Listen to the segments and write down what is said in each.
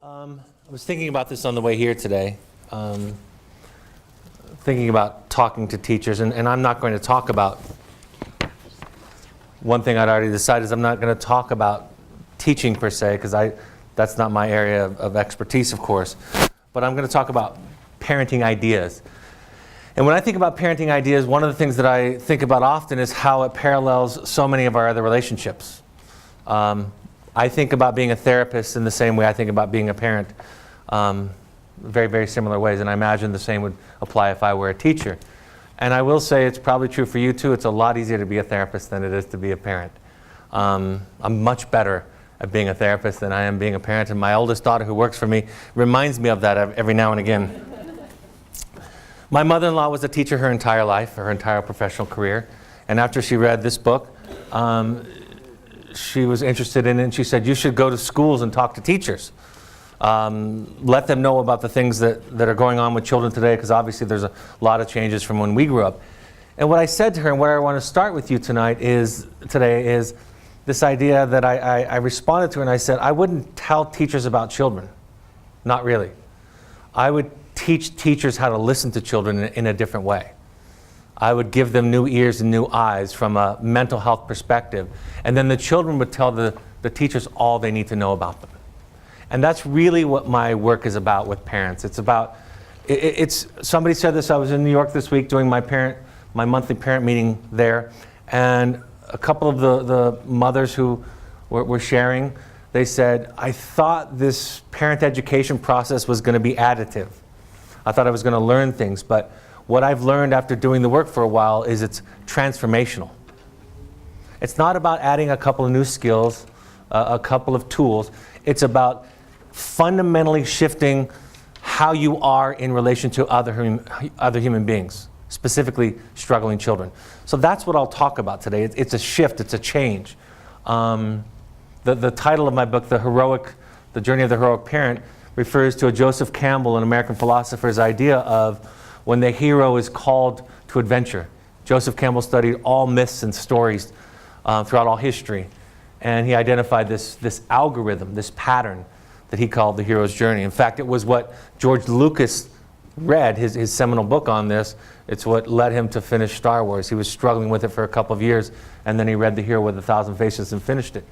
I was thinking about this on the way here today, thinking about talking to teachers, and I'm not going to talk about, one thing I'd already decided is I'm not going to talk about teaching per se, because that's not my area of expertise, of course, but I'm going to talk about parenting ideas. And when I think about parenting ideas, one of the things that I think about often is how it parallels so many of our other relationships. I think about being a therapist in the same way I think about being a parent, very, very similar ways, and I imagine the same would apply if I were a teacher. And I will say it's probably true for you too. It's a lot easier to be a therapist than it is to be a parent. I'm much better at being a therapist than I am being a parent, and my oldest daughter who works for me reminds me of that every now and again. My mother-in-law was a teacher her entire life, her entire professional career, and after she read this book, she was interested in it, and she said, you should go to schools and talk to teachers. Let them know about the things that are going on with children today, because obviously there's a lot of changes from when we grew up. And what I said to her, and where I want to start with you today is this idea that I responded to her, and I said, I wouldn't tell teachers about children. Not really. I would teach teachers how to listen to children in a different way. I would give them new ears and new eyes from a mental health perspective. And then the children would tell the teachers all they need to know about them. And that's really what my work is about with parents. It's about, somebody said this, I was in New York this week doing my monthly parent meeting there, and a couple of the mothers who were sharing, they said, I thought this parent education process was going to be additive. I thought I was going to learn things, but what I've learned after doing the work for a while is it's transformational. It's not about adding a couple of new skills, a couple of tools. It's about fundamentally shifting how you are in relation to other human beings, specifically struggling children. So that's what I'll talk about today. It's a shift, it's a change. The title of my book, The Journey of the Heroic Parent, refers to a Joseph Campbell, an American philosopher's idea of when the hero is called to adventure. Joseph Campbell studied all myths and stories throughout all history, and he identified this algorithm, this pattern that he called the hero's journey. In fact, it was what George Lucas read, his seminal book on this. It's what led him to finish Star Wars. He was struggling with it for a couple of years, and then he read The Hero with a Thousand Faces and finished it.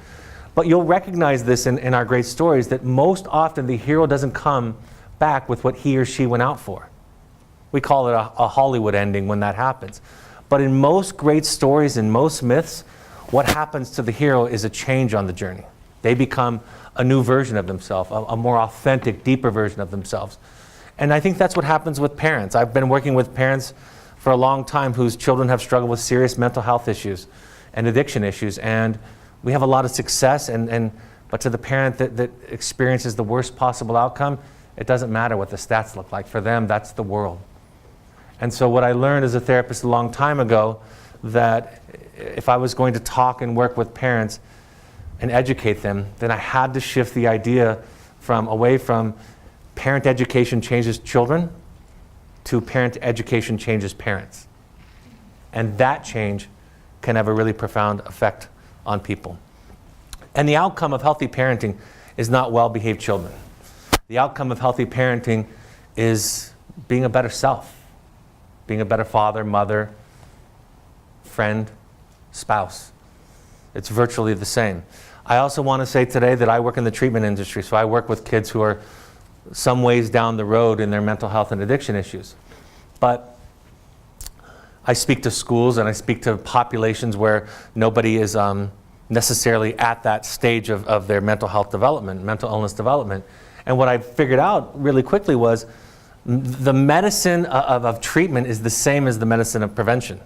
But you'll recognize this in our great stories, that most often the hero doesn't come back with what he or she went out for. We call it a Hollywood ending when that happens. But in most great stories, in most myths, what happens to the hero is a change on the journey. They become a new version of themselves, a more authentic, deeper version of themselves. And I think that's what happens with parents. I've been working with parents for a long time whose children have struggled with serious mental health issues and addiction issues. And we have a lot of success, but to the parent that experiences the worst possible outcome, it doesn't matter what the stats look like. For them, that's the world. And so what I learned as a therapist a long time ago, that if I was going to talk and work with parents and educate them, then I had to shift the idea away from parent education changes children to parent education changes parents. And that change can have a really profound effect on people. And the outcome of healthy parenting is not well-behaved children. The outcome of healthy parenting is being a better self, being a better father, mother, friend, spouse. It's virtually the same. I also want to say today that I work in the treatment industry, so I work with kids who are some ways down the road in their mental health and addiction issues. But I speak to schools and I speak to populations where nobody is necessarily at that stage of their mental health development, mental illness development. And what I figured out really quickly was the medicine of treatment is the same as the medicine of prevention.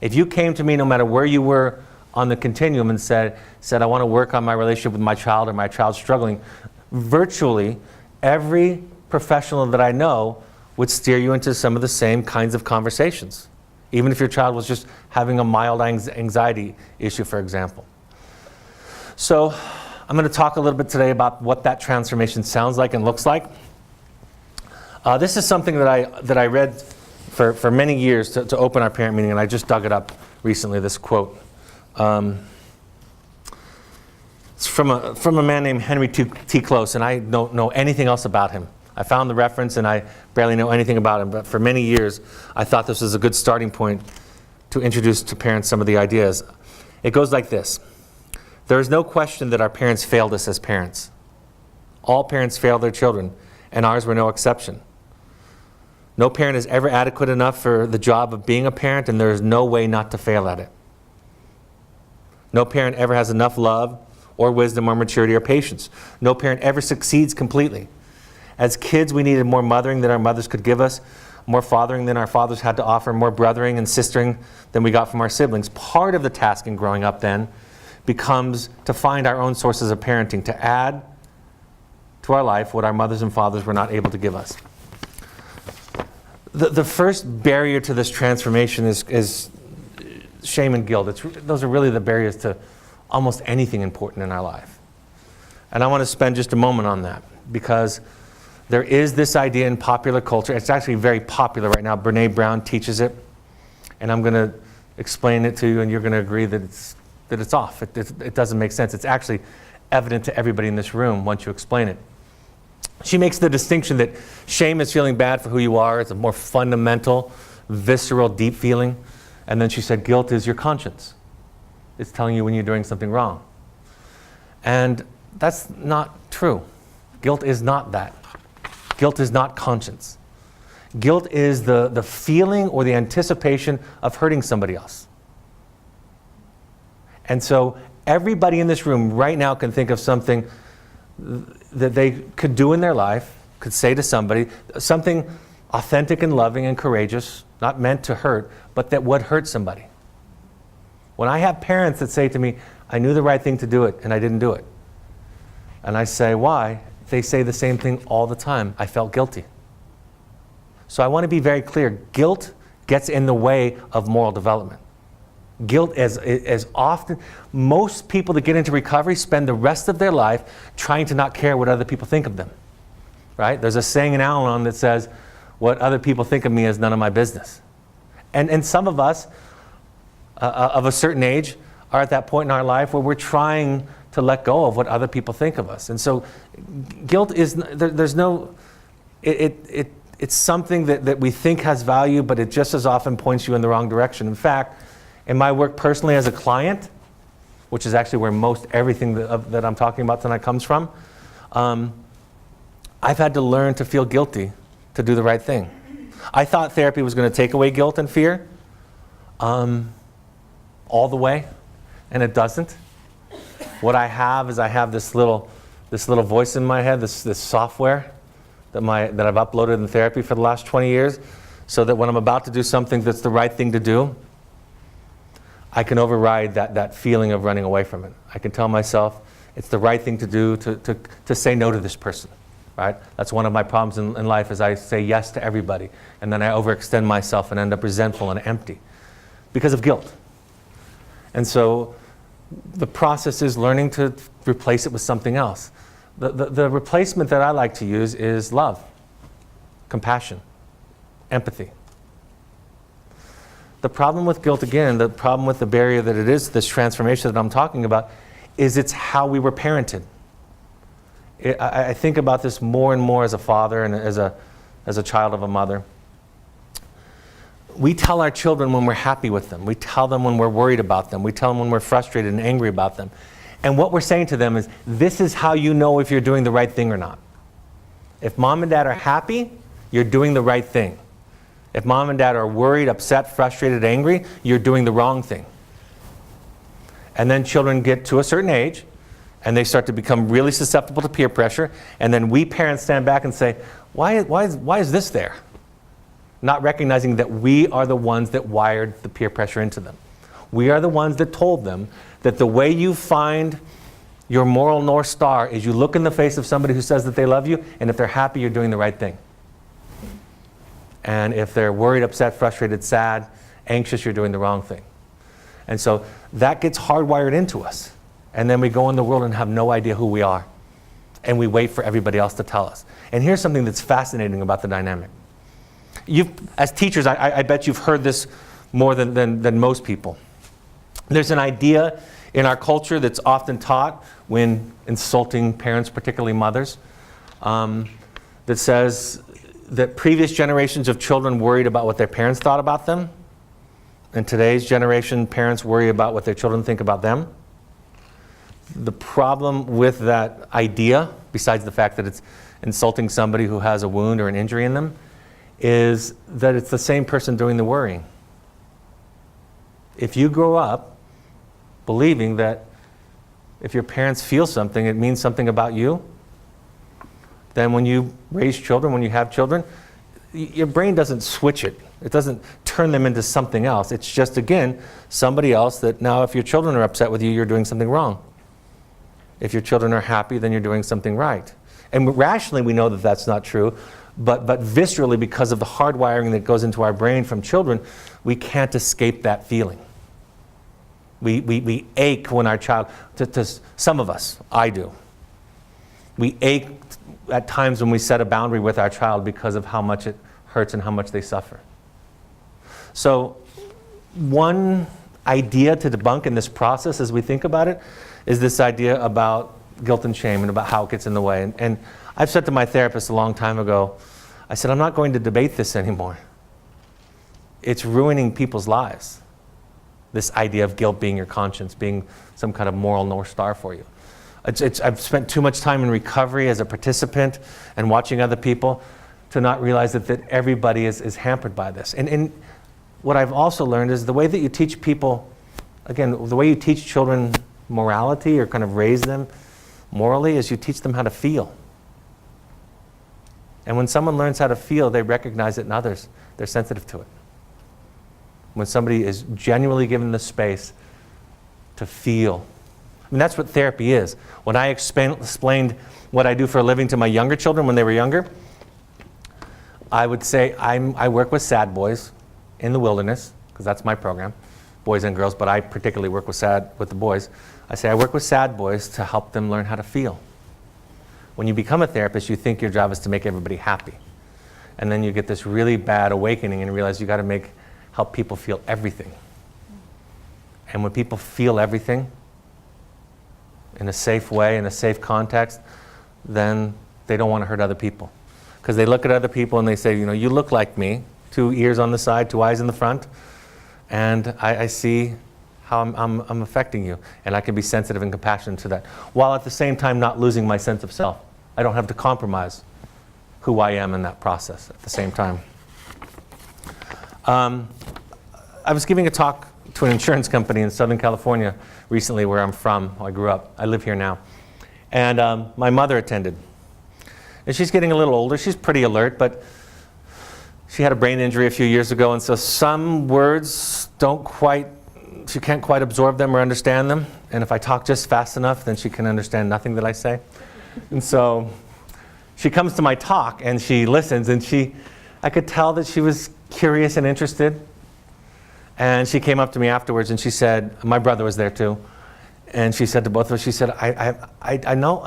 If you came to me, no matter where you were on the continuum, and said, I want to work on my relationship with my child, or my child's struggling, virtually every professional that I know would steer you into some of the same kinds of conversations, even if your child was just having a mild anxiety issue, for example. So I'm going to talk a little bit today about what that transformation sounds like and looks like. This is something that I read for many years to open our parent meeting, and I just dug it up recently, this quote. It's from a man named Henry T. Close, and I don't know anything else about him. I found the reference, and I barely know anything about him, but for many years, I thought this was a good starting point to introduce to parents some of the ideas. It goes like this. There is no question that our parents failed us as parents. All parents fail their children, and ours were no exception. No parent is ever adequate enough for the job of being a parent, and there is no way not to fail at it. No parent ever has enough love or wisdom or maturity or patience. No parent ever succeeds completely. As kids, we needed more mothering than our mothers could give us, more fathering than our fathers had to offer, more brothering and sistering than we got from our siblings. Part of the task in growing up then becomes to find our own sources of parenting, to add to our life what our mothers and fathers were not able to give us. The first barrier to this transformation is shame and guilt. Those are really the barriers to almost anything important in our life. And I want to spend just a moment on that, because there is this idea in popular culture. It's actually very popular right now. Brene Brown teaches it, and I'm going to explain it to you, and you're going to agree that it's off. It doesn't make sense. It's actually evident to everybody in this room once you explain it. She makes the distinction that shame is feeling bad for who you are. It's a more fundamental, visceral, deep feeling. And then she said guilt is your conscience. It's telling you when you're doing something wrong. And that's not true. Guilt is not that. Guilt is not conscience. Guilt is the feeling or the anticipation of hurting somebody else. And so everybody in this room right now can think of something that they could do in their life, could say to somebody, something authentic and loving and courageous, not meant to hurt, but that would hurt somebody. When I have parents that say to me, I knew the right thing to do it and I didn't do it. And I say, why? They say the same thing all the time. I felt guilty. So I want to be very clear. Guilt gets in the way of moral development. Guilt is often, most people that get into recovery spend the rest of their life trying to not care what other people think of them, right? There's a saying in Al-Anon that says, what other people think of me is none of my business. And some of us of a certain age are at that point in our life where we're trying to let go of what other people think of us. And so guilt is, there's no, it's something that we think has value, but it just as often points you in the wrong direction. In fact, in my work personally as a client, which is actually where most everything that I'm talking about tonight comes from, I've had to learn to feel guilty to do the right thing. I thought therapy was going to take away guilt and fear all the way, and it doesn't. What I have is I have this little voice in my head, this software that I've uploaded in therapy for the last 20 years, so that when I'm about to do something that's the right thing to do, I can override that feeling of running away from it. I can tell myself it's the right thing to do to say no to this person, right? That's one of my problems in life, is I say yes to everybody, and then I overextend myself and end up resentful and empty because of guilt. And so the process is learning to replace it with something else. The replacement that I like to use is love, compassion, empathy. The problem with guilt, again, the problem with the barrier that it is, this transformation that I'm talking about, is it's how we were parented. I think about this more and more as a father and as a child of a mother. We tell our children when we're happy with them. We tell them when we're worried about them. We tell them when we're frustrated and angry about them. And what we're saying to them is, this is how you know if you're doing the right thing or not. If mom and dad are happy, you're doing the right thing. If mom and dad are worried, upset, frustrated, angry, you're doing the wrong thing. And then children get to a certain age, and they start to become really susceptible to peer pressure, and then we parents stand back and say, why is this there? Not recognizing that we are the ones that wired the peer pressure into them. We are the ones that told them that the way you find your moral North Star is you look in the face of somebody who says that they love you, and if they're happy, you're doing the right thing. And if they're worried, upset, frustrated, sad, anxious, you're doing the wrong thing. And so that gets hardwired into us. And then we go in the world and have no idea who we are. And we wait for everybody else to tell us. And here's something that's fascinating about the dynamic. As teachers, I bet you've heard this more than most people. There's an idea in our culture that's often taught when insulting parents, particularly mothers, that says that previous generations of children worried about what their parents thought about them, and today's generation, parents worry about what their children think about them. The problem with that idea, besides the fact that it's insulting somebody who has a wound or an injury in them, is that it's the same person doing the worrying. If you grow up believing that if your parents feel something, it means something about you, then when you raise children, when you have children, your brain doesn't switch it. It doesn't turn them into something else. It's just, again, somebody else that now if your children are upset with you, you're doing something wrong. If your children are happy, then you're doing something right. And rationally, we know that that's not true. But viscerally, because of the hardwiring that goes into our brain from children, we can't escape that feeling. We ache when our child, to some of us, I do. We ache at times when we set a boundary with our child because of how much it hurts and how much they suffer. So one idea to debunk in this process as we think about it is this idea about guilt and shame and about how it gets in the way. And I've said to my therapist a long time ago, I said, I'm not going to debate this anymore. It's ruining people's lives. This idea of guilt being your conscience, being some kind of moral North Star for you. I've spent too much time in recovery as a participant and watching other people to not realize that everybody is hampered by this. And what I've also learned is the way that you teach people, again, the way you teach children morality or kind of raise them morally is you teach them how to feel. And when someone learns how to feel, they recognize it in others. They're sensitive to it. When somebody is genuinely given the space to feel. I mean, that's what therapy is. When I explained what I do for a living to my younger children when they were younger, I would say I work with sad boys in the wilderness, because that's my program, boys and girls, but I particularly work with the boys. I say I work with sad boys to help them learn how to feel. When you become a therapist, you think your job is to make everybody happy. And then you get this really bad awakening and realize you got to help people feel everything. And when people feel everything in a safe way, in a safe context, then they don't want to hurt other people. Because they look at other people and they say, you look like me, 2 ears on the side, 2 eyes in the front, and I see how I'm affecting you. And I can be sensitive and compassionate to that, while at the same time not losing my sense of self. I don't have to compromise who I am in that process at the same time. I was giving a talk to an insurance company in Southern California recently, where I'm from. I grew up. I live here now. And my mother attended. And she's getting a little older. She's pretty alert, but she had a brain injury a few years ago, and so some words she can't quite absorb them or understand them. And if I talk just fast enough, then she can understand nothing that I say. And so she comes to my talk and she listens, and I could tell that she was curious and interested. And she came up to me afterwards and she said, my brother was there too, and she said to both of us, she said, I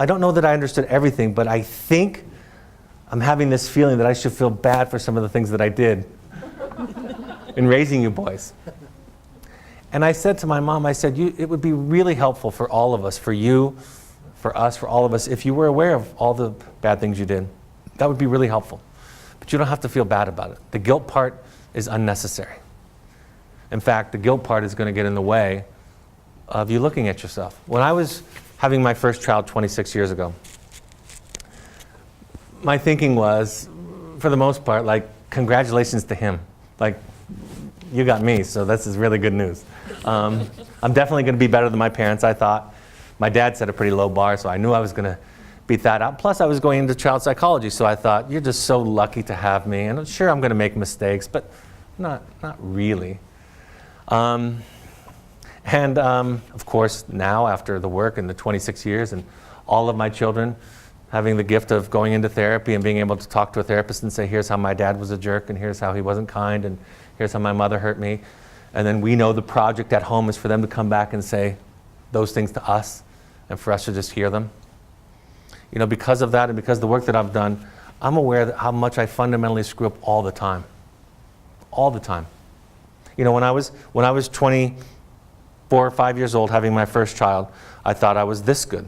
don't know that I understood everything, but I think I'm having this feeling that I should feel bad for some of the things that I did in raising you boys. And I said to my mom, I said, it would be really helpful for all of us, for you, for us, for all of us, if you were aware of all the bad things you did. That would be really helpful. But you don't have to feel bad about it. The guilt part is unnecessary. In fact, the guilt part is going to get in the way of you looking at yourself. When I was having my first child 26 years ago, my thinking was, for the most part, like, congratulations to him. Like, you got me, so this is really good news. I'm definitely going to be better than my parents, I thought. My dad set a pretty low bar, so I knew I was going to beat that out. Plus, I was going into child psychology, so I thought, you're just so lucky to have me. And sure, I'm going to make mistakes, but not really. Of course, now, after the work and the 26 years and all of my children having the gift of going into therapy and being able to talk to a therapist and say, here's how my dad was a jerk, and here's how he wasn't kind, and here's how my mother hurt me. And then we know the project at home is for them to come back and say those things to us, and for us to just hear them. Because of that and because of the work that I've done, I'm aware that how much I fundamentally screw up all the time. All the time. When I was 23 4 or 5 years old, having my first child, I thought I was this good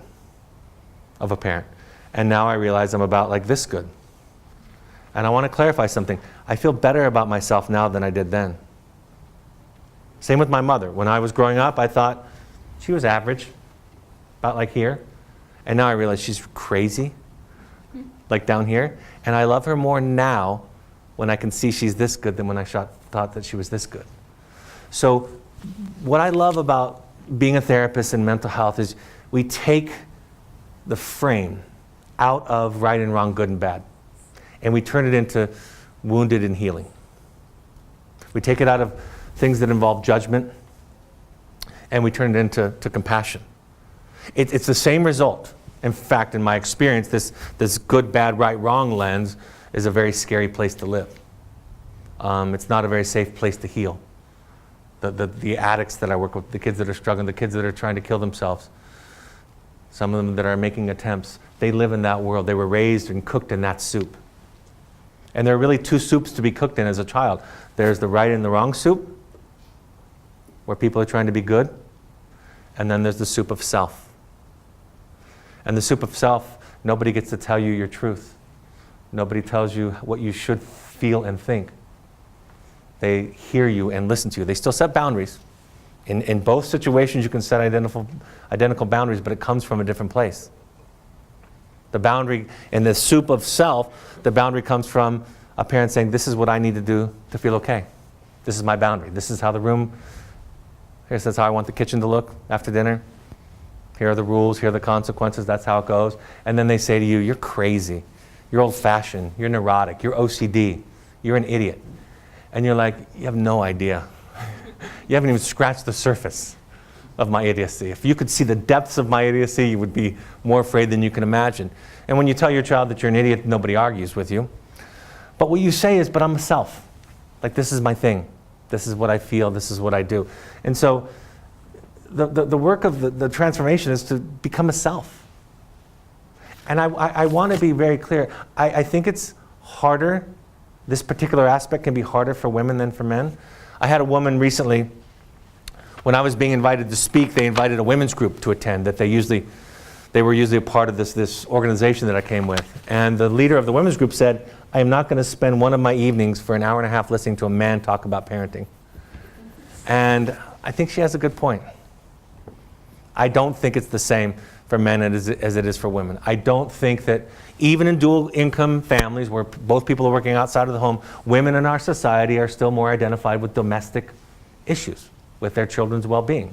of a parent. And now I realize I'm about like this good. And I want to clarify something. I feel better about myself now than I did then. Same with my mother. When I was growing up, I thought she was average, about like here. And now I realize she's crazy, like down here. And I love her more now when I can see she's this good than when I thought that she was this good. So what I love about being a therapist in mental health is we take the frame out of right and wrong, good and bad, and we turn it into wounded and healing. We take it out of things that involve judgment, and we turn it into compassion. It's the same result. In fact, in my experience, this good, bad, right, wrong lens is a very scary place to live. It's not a very safe place to heal. The addicts that I work with, the kids that are struggling, the kids that are trying to kill themselves, some of them that are making attempts, they live in that world. They were raised and cooked in that soup. And there are really two soups to be cooked in as a child. There's the right and the wrong soup, where people are trying to be good, and then there's the soup of self. And the soup of self, nobody gets to tell you your truth. Nobody tells you what you should feel and think. They hear you and listen to you. They still set boundaries. In both situations, you can set identical boundaries, but it comes from a different place. The boundary in the soup of self, the boundary comes from a parent saying, this is what I need to do to feel okay. This is my boundary. This is how the room, here's how I want the kitchen to look after dinner. Here are the rules, here are the consequences, that's how it goes. And then they say to you, you're crazy, you're old-fashioned, you're neurotic, you're OCD, you're an idiot. And you're like, you have no idea. You haven't even scratched the surface of my idiocy. If you could see the depths of my idiocy, you would be more afraid than you can imagine. And when you tell your child that you're an idiot, nobody argues with you. But what you say is, but I'm a self. Like, this is my thing. This is what I feel. This is what I do. And so the work of the transformation is to become a self. And I want to be very clear. I think it's harder. This particular aspect can be harder for women than for men. I had a woman recently, when I was being invited to speak, they invited a women's group to attend that they were usually a part of this organization that I came with. And the leader of the women's group said, I am not going to spend one of my evenings for an hour and a half listening to a man talk about parenting. And I think she has a good point. I don't think it's the same for men as it is for women. I don't think that even in dual income families where both people are working outside of the home, women in our society are still more identified with domestic issues, with their children's well-being.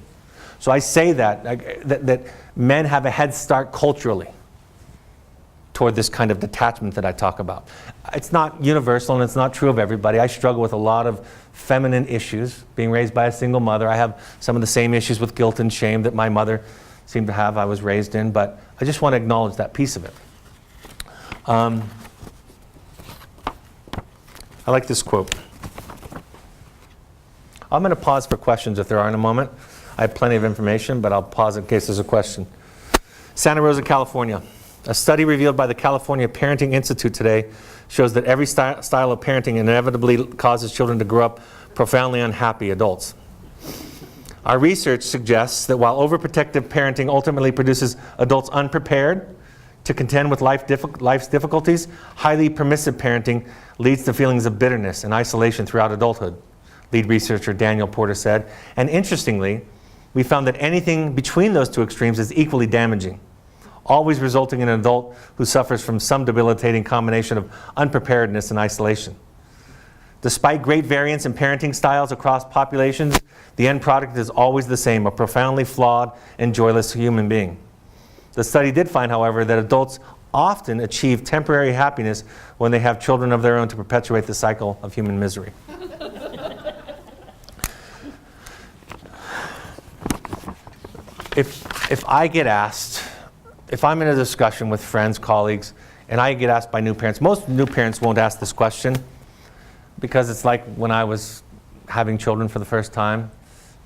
So I say that men have a head start culturally toward this kind of detachment that I talk about. It's not universal and it's not true of everybody. I struggle with a lot of feminine issues, being raised by a single mother. I have some of the same issues with guilt and shame that my mother seemed to have, I was raised in, but I just want to acknowledge that piece of it. I like this quote. I'm going to pause for questions if there are in a moment. I have plenty of information, but I'll pause in case there's a question. Santa Rosa, California. A study revealed by the California Parenting Institute today shows that every style of parenting inevitably causes children to grow up profoundly unhappy adults. Our research suggests that while overprotective parenting ultimately produces adults unprepared to contend with life's difficulties, highly permissive parenting leads to feelings of bitterness and isolation throughout adulthood, lead researcher Daniel Porter said. And interestingly, we found that anything between those two extremes is equally damaging, always resulting in an adult who suffers from some debilitating combination of unpreparedness and isolation. Despite great variance in parenting styles across populations, the end product is always the same, a profoundly flawed and joyless human being. The study did find, however, that adults often achieve temporary happiness when they have children of their own to perpetuate the cycle of human misery. If I get asked, if I'm in a discussion with friends, colleagues, and I get asked by new parents, most new parents won't ask this question because it's like when I was having children for the first time.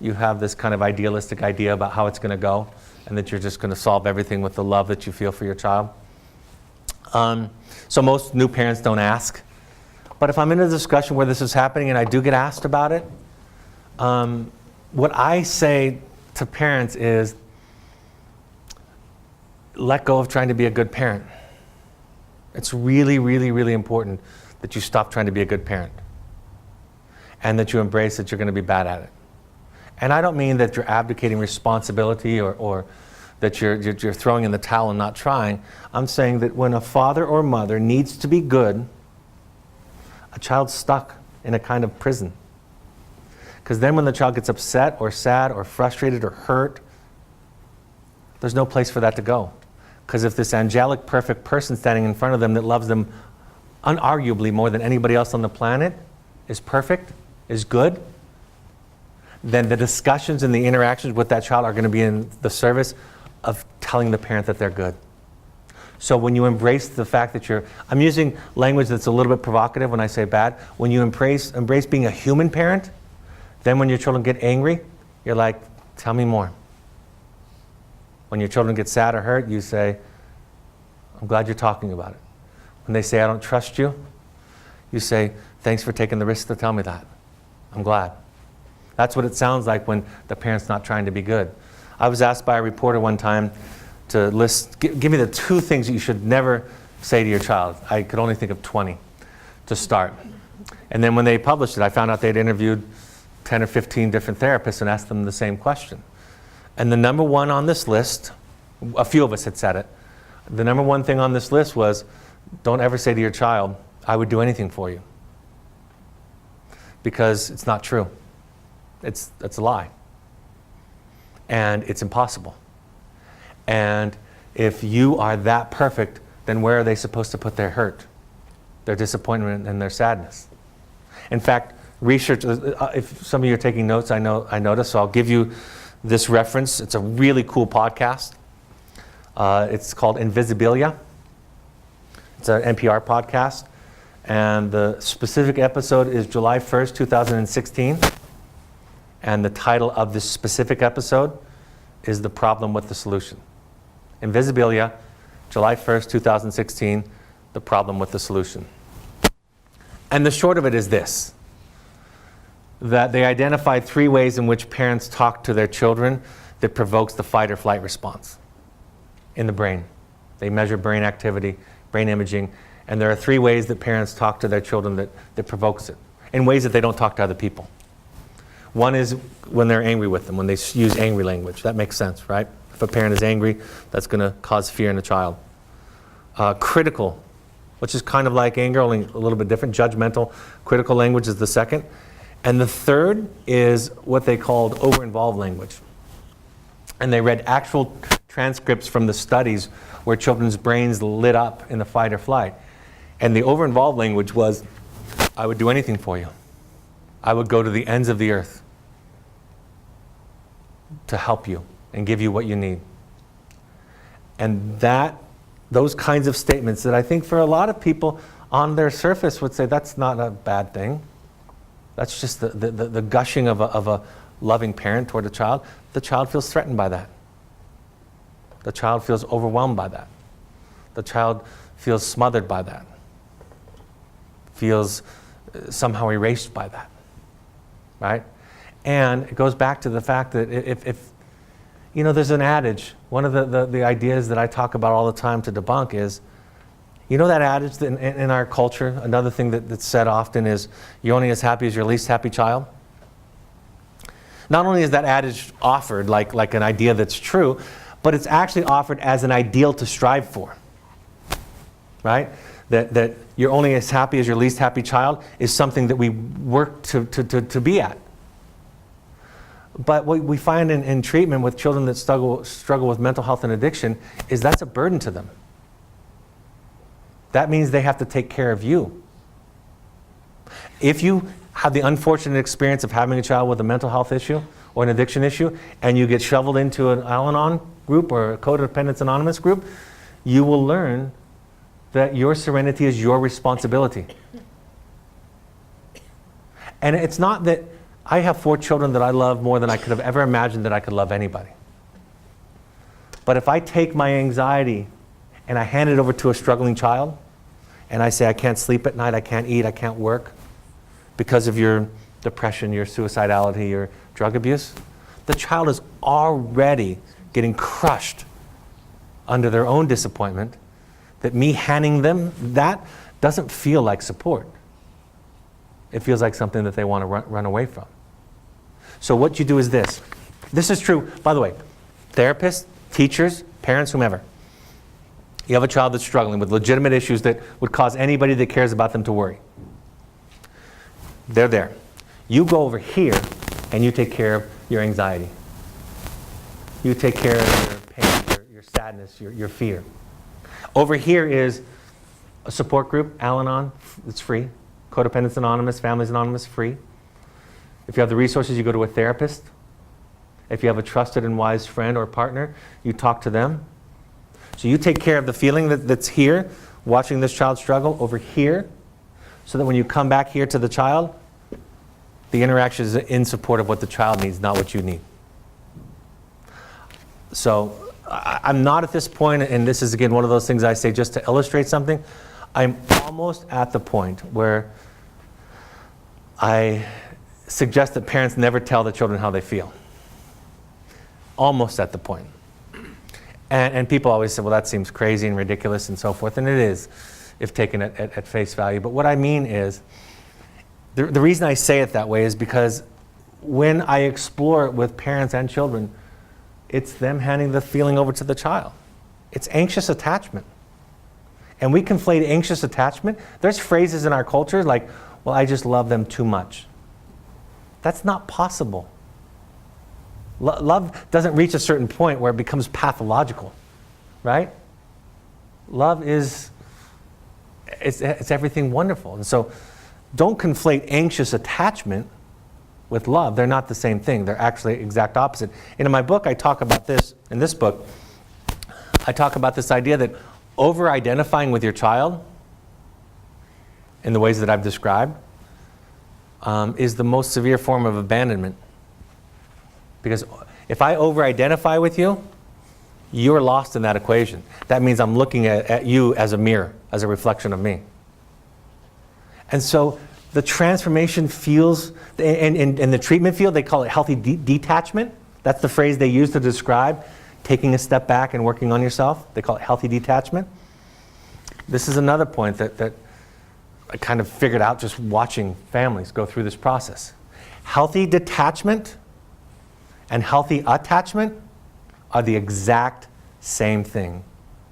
You have this kind of idealistic idea about how it's going to go and that you're just going to solve everything with the love that you feel for your child. So most new parents don't ask. But if I'm in a discussion where this is happening and I do get asked about it, what I say to parents is let go of trying to be a good parent. It's really, really, really important that you stop trying to be a good parent and that you embrace that you're going to be bad at it. And I don't mean that you're abdicating responsibility or that you're throwing in the towel and not trying. I'm saying that when a father or mother needs to be good, a child's stuck in a kind of prison. Because then when the child gets upset or sad or frustrated or hurt, there's no place for that to go. Because if this angelic, perfect person standing in front of them that loves them unarguably more than anybody else on the planet is perfect, is good, then the discussions and the interactions with that child are going to be in the service of telling the parent that they're good. So when you embrace the fact that I'm using language that's a little bit provocative when I say bad, when you embrace being a human parent, then when your children get angry, you're like, tell me more. When your children get sad or hurt, you say, I'm glad you're talking about it. When they say, I don't trust you, you say, thanks for taking the risk to tell me that. I'm glad. That's what it sounds like when the parent's not trying to be good. I was asked by a reporter one time to give me the 2 things that you should never say to your child. I could only think of 20 to start. And then when they published it, I found out they'd interviewed 10 or 15 different therapists and asked them the same question. And the number one on this list, a few of us had said it, the number one thing on this list was, don't ever say to your child, I would do anything for you. Because it's not true. It's a lie. And it's impossible. And if you are that perfect, then where are they supposed to put their hurt, their disappointment, and their sadness? In fact, research, if some of you are taking notes, I noticed, so I'll give you this reference. It's a really cool podcast. It's called Invisibilia. It's an NPR podcast. And the specific episode is July 1st, 2016. And the title of this specific episode is The Problem with the Solution. Invisibilia, July 1st, 2016, The Problem with the Solution. And the short of it is this, that they identified 3 ways in which parents talk to their children that provokes the fight or flight response in the brain. They measure brain activity, brain imaging, and there are 3 ways that parents talk to their children that provokes it, in ways that they don't talk to other people. One is when they're angry with them, when they use angry language. That makes sense, right? If a parent is angry, that's going to cause fear in a child. Critical, which is kind of like anger, only a little bit different. Judgmental, critical language is the second. And the third is what they called over-involved language. And they read actual transcripts from the studies where children's brains lit up in the fight or flight. And the over-involved language was, I would do anything for you. I would go to the ends of the earth to help you and give you what you need. And those kinds of statements that I think for a lot of people on their surface would say that's not a bad thing. That's just the gushing of a loving parent toward a child. The child feels threatened by that. The child feels overwhelmed by that. The child feels smothered by that. Feels somehow erased by that. Right? And it goes back to the fact that if there's an adage, one of the ideas that I talk about all the time to debunk is, that adage that in our culture, another thing that's said often is, you're only as happy as your least happy child. Not only is that adage offered like an idea that's true, but it's actually offered as an ideal to strive for. Right? That you're only as happy as your least happy child is something that we work to be at. But what we find in treatment with children that struggle with mental health and addiction is that's a burden to them. That means they have to take care of you. If you have the unfortunate experience of having a child with a mental health issue or an addiction issue, and you get shoveled into an Al-Anon group or a Codependence Anonymous group, you will learn that your serenity is your responsibility. And it's not that I have 4 children that I love more than I could have ever imagined that I could love anybody. But if I take my anxiety and I hand it over to a struggling child, and I say, I can't sleep at night, I can't eat, I can't work, because of your depression, your suicidality, your drug abuse, the child is already getting crushed under their own disappointment, that me handing them that doesn't feel like support. It feels like something that they want to run away from. So what you do is this. This is true, by the way, therapists, teachers, parents, whomever. You have a child that's struggling with legitimate issues that would cause anybody that cares about them to worry. They're there. You go over here and you take care of your anxiety. You take care of your pain, your sadness, your fear. Over here is a support group, Al-Anon, it's free. Codependence Anonymous, Families Anonymous, free. If you have the resources, you go to a therapist. If you have a trusted and wise friend or partner, you talk to them. So you take care of the feeling that's here, watching this child struggle over here, so that when you come back here to the child, the interaction is in support of what the child needs, not what you need. So I'm not at this point, and this is again one of those things I say just to illustrate something, I'm almost at the point where I suggest that parents never tell the children how they feel. Almost at the point. And people always say, well, that seems crazy and ridiculous and so forth, and it is, if taken at face value. But what I mean is, the reason I say it that way is because when I explore it with parents and children, it's them handing the feeling over to the child. It's anxious attachment. And we conflate anxious attachment. There's phrases in our culture like, well, I just love them too much. That's not possible. Love doesn't reach a certain point where it becomes pathological, right? Love is, it's everything wonderful. And so don't conflate anxious attachment with love. They're not the same thing. They're actually exact opposite. And in my book, I talk about this, in this book, I talk about this idea that over-identifying with your child in the ways that I've described is the most severe form of abandonment. Because if I over-identify with you, you're lost in that equation. That means I'm looking at you as a mirror, as a reflection of me. And so the transformation feels, in the treatment field, they call it healthy detachment. That's the phrase they use to describe taking a step back and working on yourself. They call it healthy detachment. This is another point that I kind of figured out just watching families go through this process. Healthy detachment and healthy attachment are the exact same thing.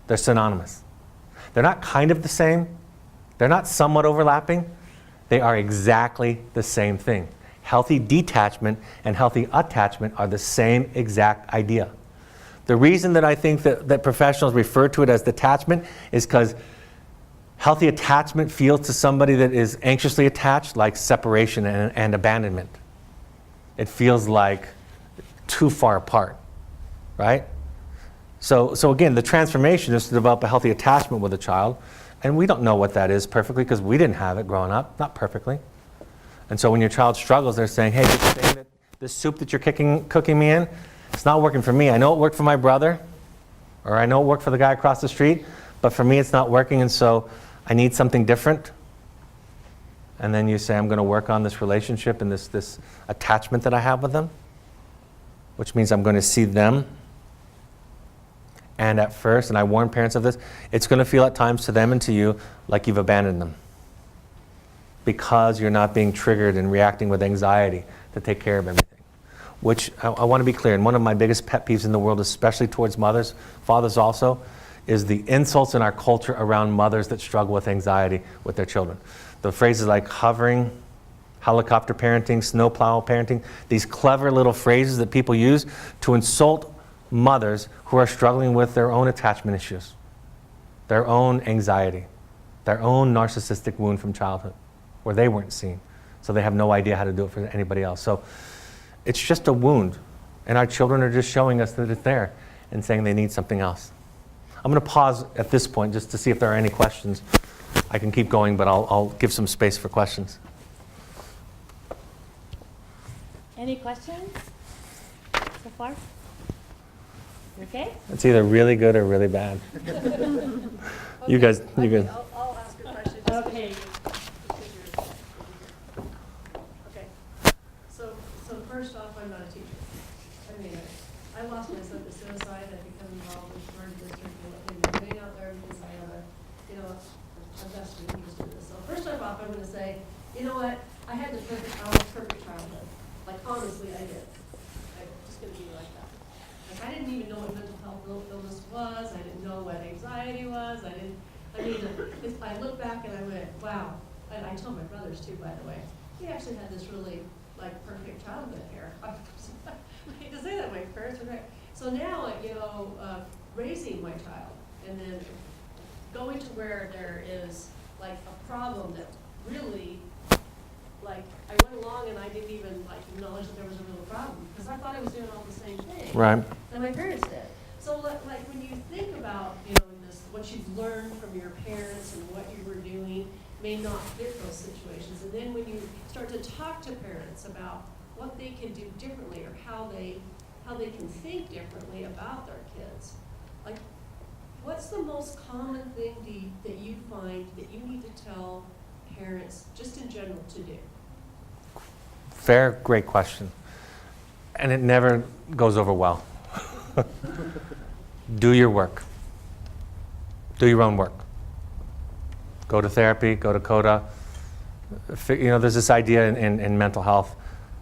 They're synonymous. They're not kind of the same. They're not somewhat overlapping. They are exactly the same thing. Healthy detachment and healthy attachment are the same exact idea. The reason that I think that professionals refer to it as detachment is because healthy attachment feels to somebody that is anxiously attached like separation and abandonment. It feels like too far apart, right? So again, the transformation is to develop a healthy attachment with a child, and we don't know what that is perfectly because we didn't have it growing up, not perfectly. And so when your child struggles, they're saying, hey, this soup that you're cooking me in, it's not working for me. I know it worked for my brother, or I know it worked for the guy across the street, but for me it's not working, and so I need something different. And then you say, I'm going to work on this relationship and this attachment that I have with them, which means I'm going to see them. And at first, and I warn parents of this, it's going to feel at times to them and to you like you've abandoned them because you're not being triggered and reacting with anxiety to take care of everything. Which I want to be clear, and one of my biggest pet peeves in the world, especially towards mothers, fathers also, is the insults in our culture around mothers that struggle with anxiety with their children. The phrases like hovering, helicopter parenting, snowplow parenting, these clever little phrases that people use to insult mothers who are struggling with their own attachment issues, their own anxiety, their own narcissistic wound from childhood where they weren't seen. So they have no idea how to do it for anybody else. So it's just a wound, and our children are just showing us that it's there and saying they need something else. I'm going to pause at this point just to see if there are any questions. I can keep going, but I'll give some space for questions. Any questions so far? Okay? It's either really good or really bad. You guys. I'll ask a question. Okay. Okay. So first off, I'm not a teacher. used to this. So first off, I'm gonna say, you know what, I had the perfect childhood. Like, honestly, I did. I'm just gonna be like that. Like, I didn't even know what mental health illness was, I didn't know what anxiety was, I look back and I went, wow. And I told my brothers too, by the way, we actually had this really, like, perfect childhood here. I hate to say that, my parents were great. So now, raising my child and then going to where there is like a problem that really, like, I went along and I didn't even like acknowledge that there was a real problem because I thought I was doing all the same thing Right. that my parents did. So like when you think about, what you've learned from your parents and what you were doing may not fit those situations. And then when you start to talk to parents about what they can do differently or how they can think differently about their kids, like, what's the most common thing that you find that you need to tell parents, just in general, to do? Fair, great question. And it never goes over well. Do your work. Do your own work. Go to therapy, go to CODA. There's this idea in mental health.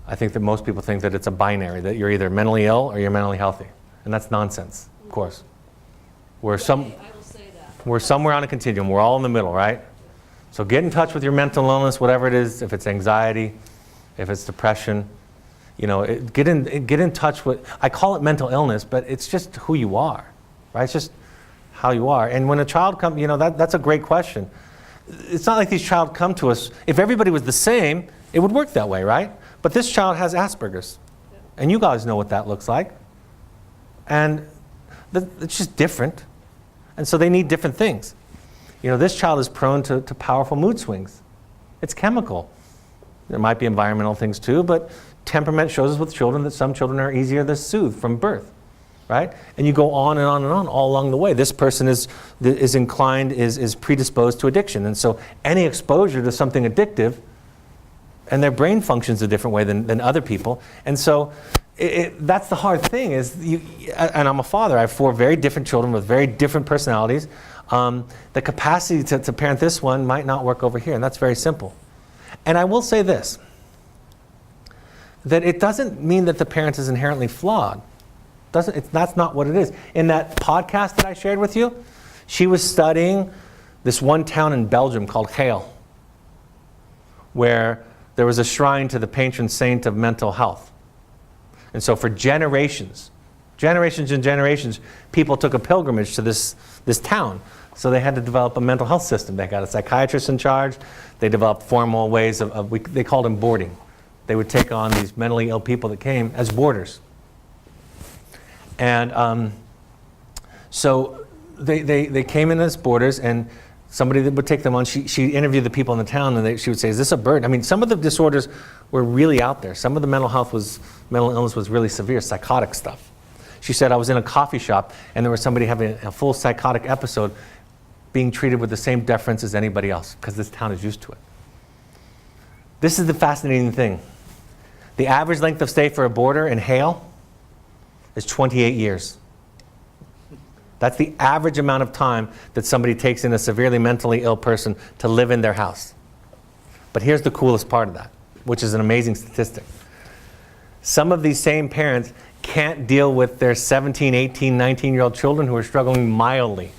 I think that most people think that it's a binary, that you're either mentally ill or you're mentally healthy. And that's nonsense, of course. I will say that. We're somewhere on a continuum. We're all in the middle, right? So get in touch with your mental illness, whatever it is, if it's anxiety, if it's depression. Get in touch with, I call it mental illness, but it's just who you are, right? It's just how you are. And when a child comes, that's a great question. It's not like these child come to us. If everybody was the same, it would work that way, right? But this child has Asperger's. And you guys know what that looks like. And it's just different. And so they need different things. This child is prone to powerful mood swings. It's chemical. There might be environmental things too, but temperament shows us with children that some children are easier to soothe from birth, right? And you go on and on and on all along the way. This person is predisposed to addiction. And so any exposure to something addictive, and their brain functions a different way than other people. And so that's the hard thing is, and I'm a father, I have 4 very different children with very different personalities. The capacity to parent this one might not work over here, and that's very simple. And I will say this, that it doesn't mean that the parent is inherently flawed. That's not what it is. In that podcast that I shared with you, she was studying this one town in Belgium called Hale, where there was a shrine to the patron saint of mental health. And so for generations and generations, people took a pilgrimage to this town. So they had to develop a mental health system. They got a psychiatrist in charge. They developed formal ways they called them boarding. They would take on these mentally ill people that came as boarders. And so they came in as boarders, and somebody that would take them on, she interviewed the people in the town, and she would say, is this a bird? I mean, some of the disorders were really out there. Some of the mental illness was really severe, psychotic stuff. She said, I was in a coffee shop, and there was somebody having a full psychotic episode being treated with the same deference as anybody else, because this town is used to it. This is the fascinating thing. The average length of stay for a boarder in Hale is 28 years. That's the average amount of time that somebody takes in a severely mentally ill person to live in their house. But here's the coolest part of that, which is an amazing statistic. Some of these same parents can't deal with their 17, 18, 19-year-old children who are struggling mildly,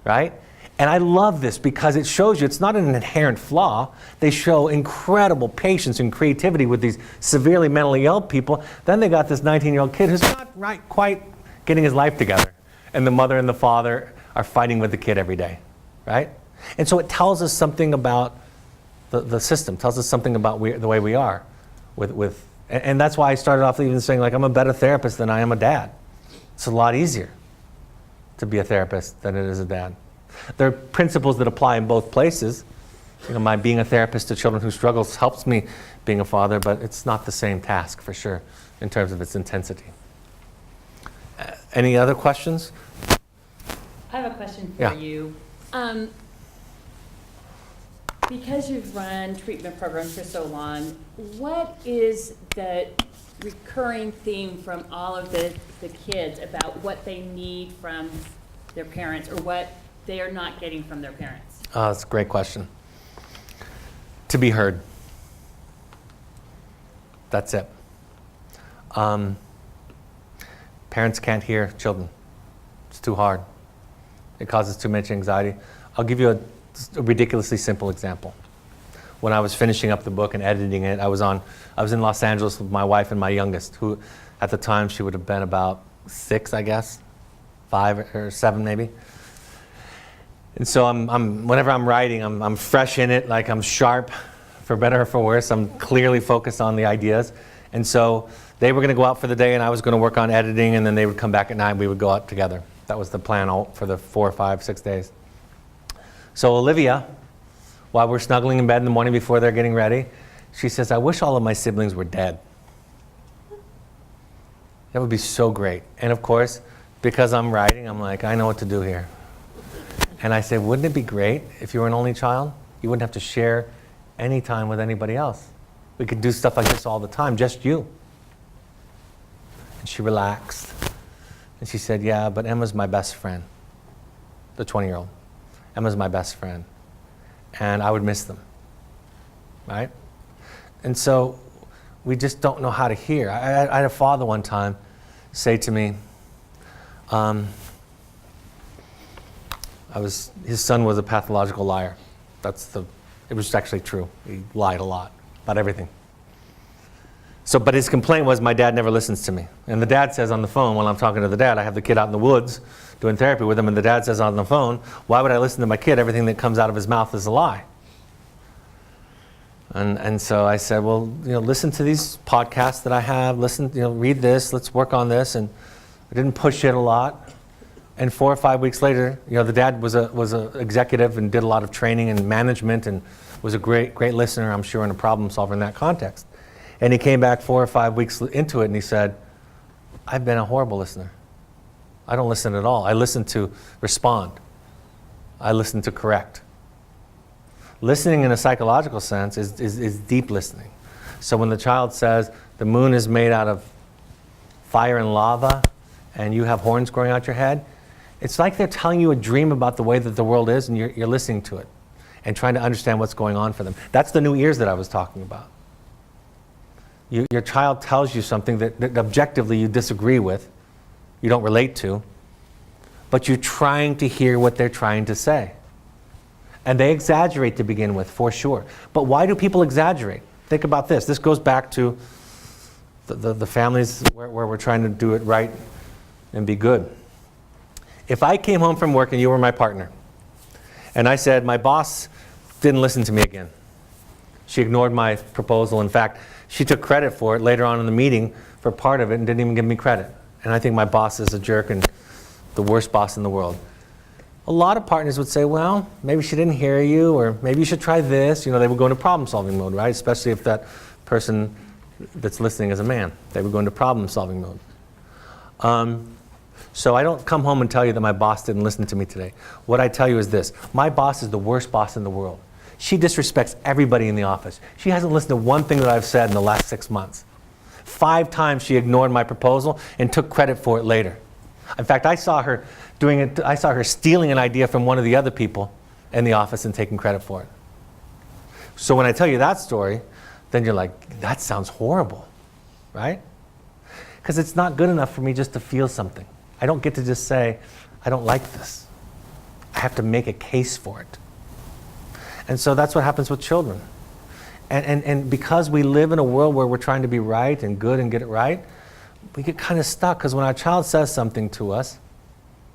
right? And I love this because it shows you it's not an inherent flaw. They show incredible patience and creativity with these severely mentally ill people. Then they got this 19-year-old kid who's not quite getting his life together. And the mother and the father are fighting with the kid every day, right? And so it tells us something about the system, tells us something about the way we are. And that's why I started off even saying, like, I'm a better therapist than I am a dad. It's a lot easier to be a therapist than it is a dad. There are principles that apply in both places. My being a therapist to children who struggle helps me being a father, but it's not the same task for sure in terms of its intensity. Any other questions? I have a question for you. Because you've run treatment programs for so long, what is the recurring theme from all of the kids about what they need from their parents or what they are not getting from their parents? That's a great question. to be heard. That's it. Parents can't hear children. It's too hard. It causes too much anxiety. I'll give you a ridiculously simple example. When I was finishing up the book and editing it, I was in Los Angeles with my wife and my youngest, who at the time she would have been about 6, I guess, 5 or 7 maybe. And so whenever I'm writing, I'm fresh in it, like I'm sharp, for better or for worse. I'm clearly focused on the ideas. And so they were going to go out for the day, and I was going to work on editing, and then they would come back at night, and we would go out together. That was the plan for the 4, 5, 6 days. So Olivia, while we're snuggling in bed in the morning before they're getting ready, she says, "I wish all of my siblings were dead. That would be so great." And of course, because I'm writing, I'm like, I know what to do here. And I said, wouldn't it be great if you were an only child? You wouldn't have to share any time with anybody else. We could do stuff like this all the time, just you. And she relaxed. And she said, yeah, but Emma's my best friend. The 20-year-old. Emma's my best friend. And I would miss them. Right? And so we just don't know how to hear. I had a father one time say to me, his son was a pathological liar. It was actually true. He lied a lot about everything. But his complaint was, my dad never listens to me. And the dad says on the phone, while I'm talking to the dad, I have the kid out in the woods doing therapy with him, and the dad says on the phone, why would I listen to my kid? Everything that comes out of his mouth is a lie. And so I said, well, listen to these podcasts that I have, read this, let's work on this. And I didn't push it a lot. And 4 or 5 weeks later, the dad was a executive and did a lot of training and management and was a great listener, I'm sure, and a problem solver in that context. And he came back 4 or 5 weeks into it and he said, I've been a horrible listener. I don't listen at all. I listen to respond. I listen to correct. Listening in a psychological sense is deep listening. So when the child says the moon is made out of fire and lava and you have horns growing out your head, it's like they're telling you a dream about the way that the world is, and you're listening to it and trying to understand what's going on for them. That's the new ears that I was talking about. Your child tells you something that objectively you disagree with, you don't relate to, but you're trying to hear what they're trying to say. And they exaggerate to begin with, for sure. But why do people exaggerate? Think about this. This goes back to the families where we're trying to do it right and be good. If I came home from work and you were my partner, and I said, my boss didn't listen to me again. She ignored my proposal. In fact, she took credit for it later on in the meeting for part of it and didn't even give me credit. And I think my boss is a jerk and the worst boss in the world. A lot of partners would say, well, maybe she didn't hear you, or maybe you should try this. They would go into problem-solving mode, right? Especially if that person that's listening is a man. They would go into problem-solving mode. So I don't come home and tell you that my boss didn't listen to me today. What I tell you is this. My boss is the worst boss in the world. She disrespects everybody in the office. She hasn't listened to one thing that I've said in the last 6 months. 5 times she ignored my proposal and took credit for it later. In fact, I saw her doing it. I saw her stealing an idea from one of the other people in the office and taking credit for it. So when I tell you that story, then you're like, that sounds horrible, right? Because it's not good enough for me just to feel something. I don't get to just say, I don't like this. I have to make a case for it. And so that's what happens with children. And because we live in a world where we're trying to be right and good and get it right, we get kind of stuck, because when our child says something to us,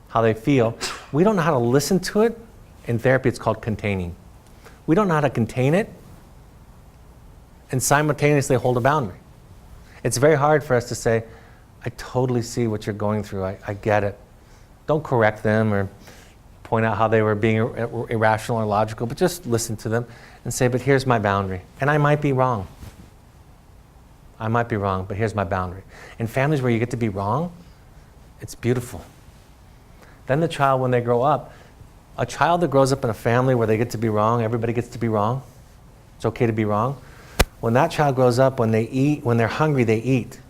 how they feel, we don't know how to listen to it. In therapy, it's called containing. We don't know how to contain it and simultaneously hold a boundary. It's very hard for us to say, I totally see what you're going through. I get it. Don't correct them or point out how they were being irrational or logical, but just listen to them and say, but here's my boundary. And I might be wrong. I might be wrong, but here's my boundary. In families where you get to be wrong, it's beautiful. Then the child, when they grow up, a child that grows up in a family where they get to be wrong, everybody gets to be wrong, it's okay to be wrong. When that child grows up, when they eat, when they're hungry, they eat.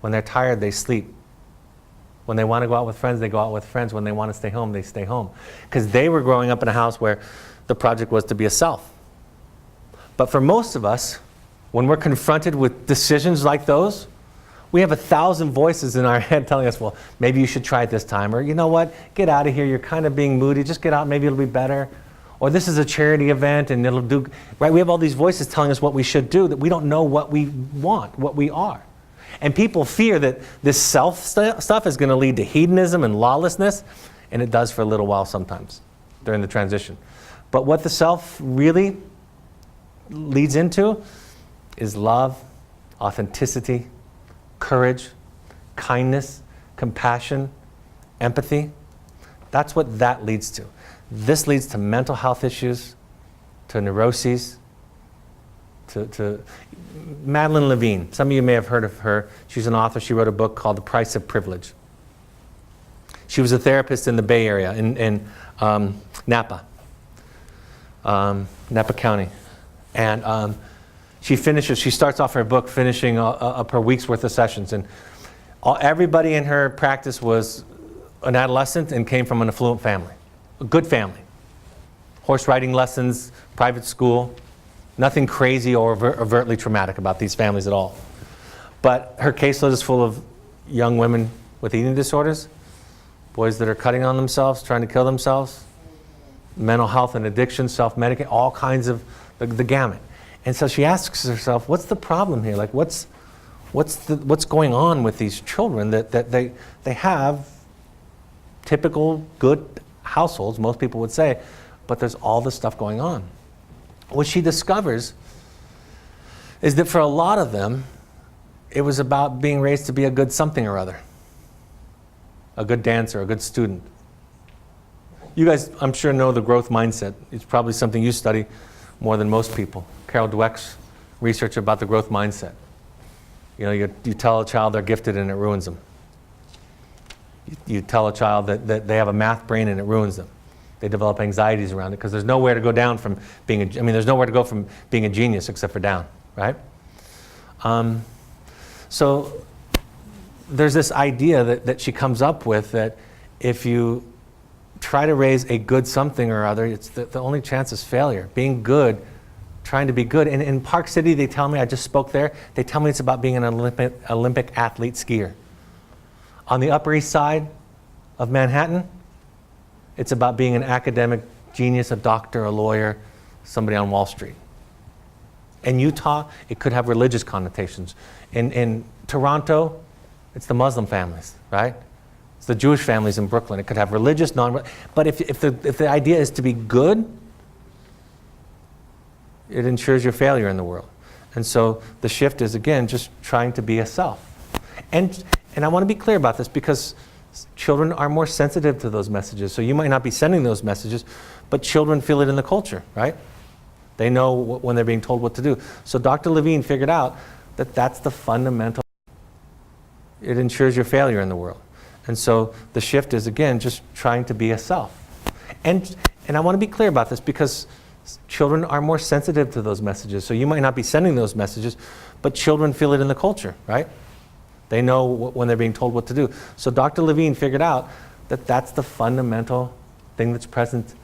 When they're tired, they sleep. When they want to go out with friends, they go out with friends. When they want to stay home, they stay home. Because they were growing up in a house where the project was to be a self. But for most of us, when we're confronted with decisions like those, we have 1,000 voices in our head telling us, well, maybe you should try it this time. Or, you know what, get out of here. You're kind of being moody. Just get out. Maybe it'll be better. Or this is a charity event and it'll do, right? We have all these voices telling us what we should do that we don't know what we want, what we are. And people fear that this self stuff is going to lead to hedonism and lawlessness. And it does for a little while sometimes during the transition. But what the self really leads into is love, authenticity, courage, kindness, compassion, empathy. That's what that leads to. This leads to mental health issues, to neuroses, to Madeline Levine. Some of you may have heard of her. She's an author. She wrote a book called The Price of Privilege. She was a therapist in the Bay Area, in Napa County. And she starts off her book finishing up her week's worth of sessions. And everybody in her practice was an adolescent and came from an affluent family, a good family. Horse riding lessons, private school, nothing crazy or overtly traumatic about these families at all. But her caseload is full of young women with eating disorders, boys that are cutting on themselves, trying to kill themselves, mental health and addiction, self-medicate, all kinds of the gamut. And so she asks herself, what's the problem here? Like, what's going on with these children that they have typical good households, most people would say, but there's all this stuff going on. What she discovers is that for a lot of them, it was about being raised to be a good something or other, a good dancer, a good student. You guys, I'm sure, know the growth mindset. It's probably something you study more than most people. Carol Dweck's research about the growth mindset. You know, you tell a child they're gifted and it ruins them. You tell a child that they have a math brain and it ruins them. They develop anxieties around it because there's nowhere to go down from being there's nowhere to go from being a genius except for down, right? So there's this idea that she comes up with that if you try to raise a good something or other, it's the only chance is failure. Being good, trying to be good. And in Park City, they tell me, I just spoke there, they tell me it's about being an Olympic athlete skier. On the Upper East Side of Manhattan, it's about being an academic genius, a doctor, a lawyer, somebody on Wall Street. In Utah, it could have religious connotations. In Toronto, it's the Muslim families, right? It's the Jewish families in Brooklyn. It could have religious, non-religious. But if the idea is to be good, it ensures your failure in the world. And so the shift is, again, just trying to be a self. And I want to be clear about this because children are more sensitive to those messages. So you might not be sending those messages, but children feel it in the culture, right? They know when they're being told what to do. So Dr. Levine figured out that that's the fundamental. It ensures your failure in the world. And so the shift is, again, just trying to be a self. And I want to be clear about this because children are more sensitive to those messages. So you might not be sending those messages, but children feel it in the culture, right? They know when they're being told what to do. So Dr. Levine figured out that that's the fundamental thing that's present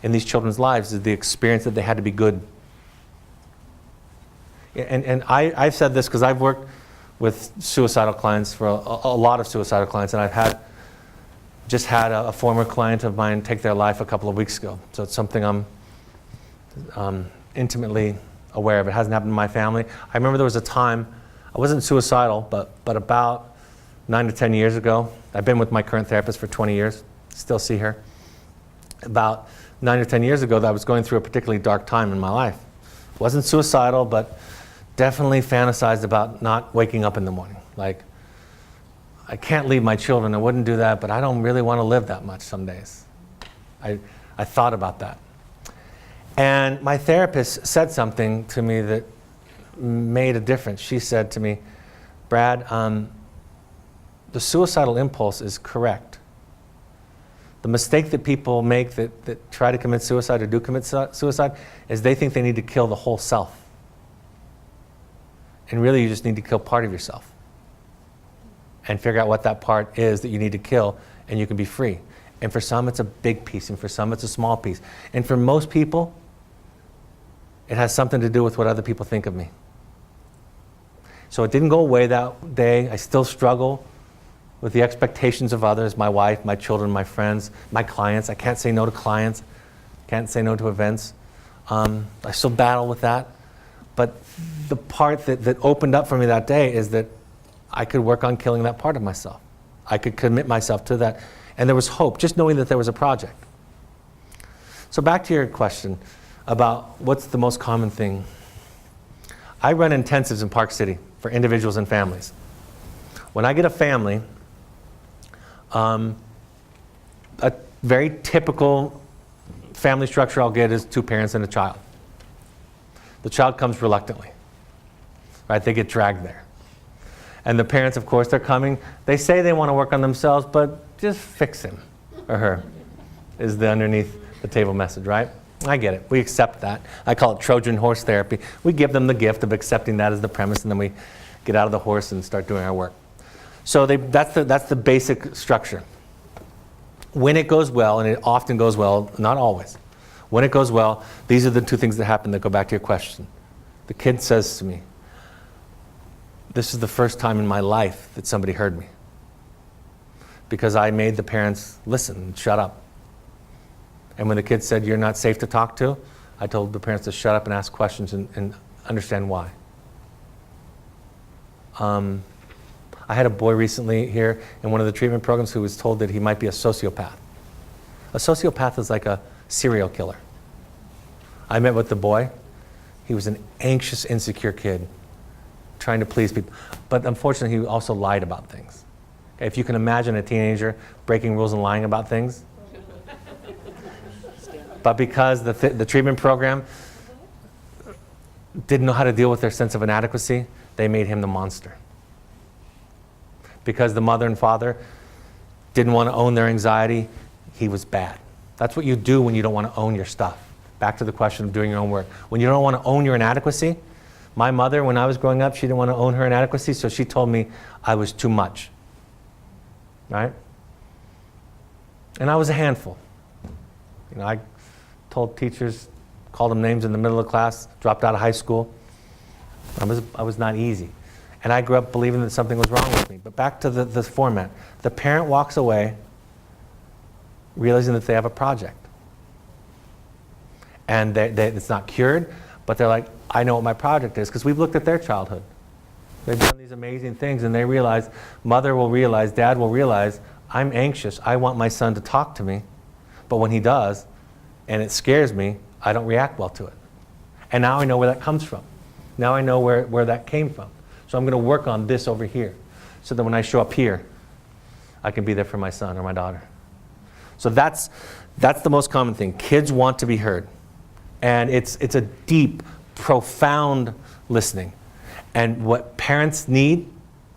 in these children's lives, is the experience that they had to be good. And I've said this because I've worked with suicidal clients for a lot of suicidal clients, and I've just had a former client of mine take their life a couple of weeks ago. So it's something I'm intimately aware of. It hasn't happened in my family. I remember there was a time, I wasn't suicidal, but about 9 to 10 years ago, I've been with my current therapist for 20 years, still see her. About 9 or 10 years ago, I was going through a particularly dark time in my life. Wasn't suicidal, but definitely fantasized about not waking up in the morning. Like, I can't leave my children, I wouldn't do that, but I don't really want to live that much some days. I thought about that. And my therapist said something to me that made a difference. She said to me, Brad, the suicidal impulse is correct. The mistake that people make that try to commit suicide or do commit suicide is they think they need to kill the whole self. And really you just need to kill part of yourself and figure out what that part is that you need to kill, and you can be free. And for some it's a big piece, and for some it's a small piece. And for most people, It has something to do with what other people think of me. So it didn't go away that day. I still struggle with the expectations of others, my wife, my children, my friends, my clients. I can't say no to clients. Can't say no to events. I still battle with that. But the part that opened up for me that day is that I could work on killing that part of myself. I could commit myself to that. And there was hope, just knowing that there was a project. So back to your question about what's the most common thing. I run intensives in Park City for individuals and families. When I get a family, a very typical family structure I'll get is 2 parents and a child. The child comes reluctantly, right? They get dragged there. And the parents, of course, they're coming. They say they want to work on themselves, but just fix him or her is the underneath the table message, right? I get it. We accept that. I call it Trojan horse therapy. We give them the gift of accepting that as the premise, and then we get out of the horse and start doing our work. So that's the basic structure. When it goes well, and it often goes well, not always, when it goes well, these are the 2 things that happen that go back to your question. The kid says to me, this is the first time in my life that somebody heard me. Because I made the parents listen and shut up. And when the kid said, you're not safe to talk to, I told the parents to shut up and ask questions and understand why. I had a boy recently here in one of the treatment programs who was told that he might be a sociopath. A sociopath is like a serial killer. I met with the boy. He was an anxious, insecure kid trying to please people. But unfortunately, he also lied about things. Okay, if you can imagine a teenager breaking rules and lying about things. But because the treatment program didn't know how to deal with their sense of inadequacy, they made him the monster. Because the mother and father didn't want to own their anxiety, he was bad. That's what you do when you don't want to own your stuff. Back to the question of doing your own work. When you don't want to own your inadequacy, my mother, when I was growing up, she didn't want to own her inadequacy, so she told me I was too much. Right? And I was a handful. You know, I told teachers, called them names in the middle of class, dropped out of high school. I was not easy. And I grew up believing that something was wrong with me. But back to the format. The parent walks away realizing that they have a project. And it's not cured, but they're like, I know what my project is, because we've looked at their childhood. They've done these amazing things, and they realize, mother will realize, dad will realize, I'm anxious. I want my son to talk to me. But when he does, and it scares me, I don't react well to it. And now I know where that comes from. Now I know where that came from. So I'm going to work on this over here, so that when I show up here, I can be there for my son or my daughter. So that's the most common thing. Kids want to be heard. And it's a deep, profound listening. And what parents need,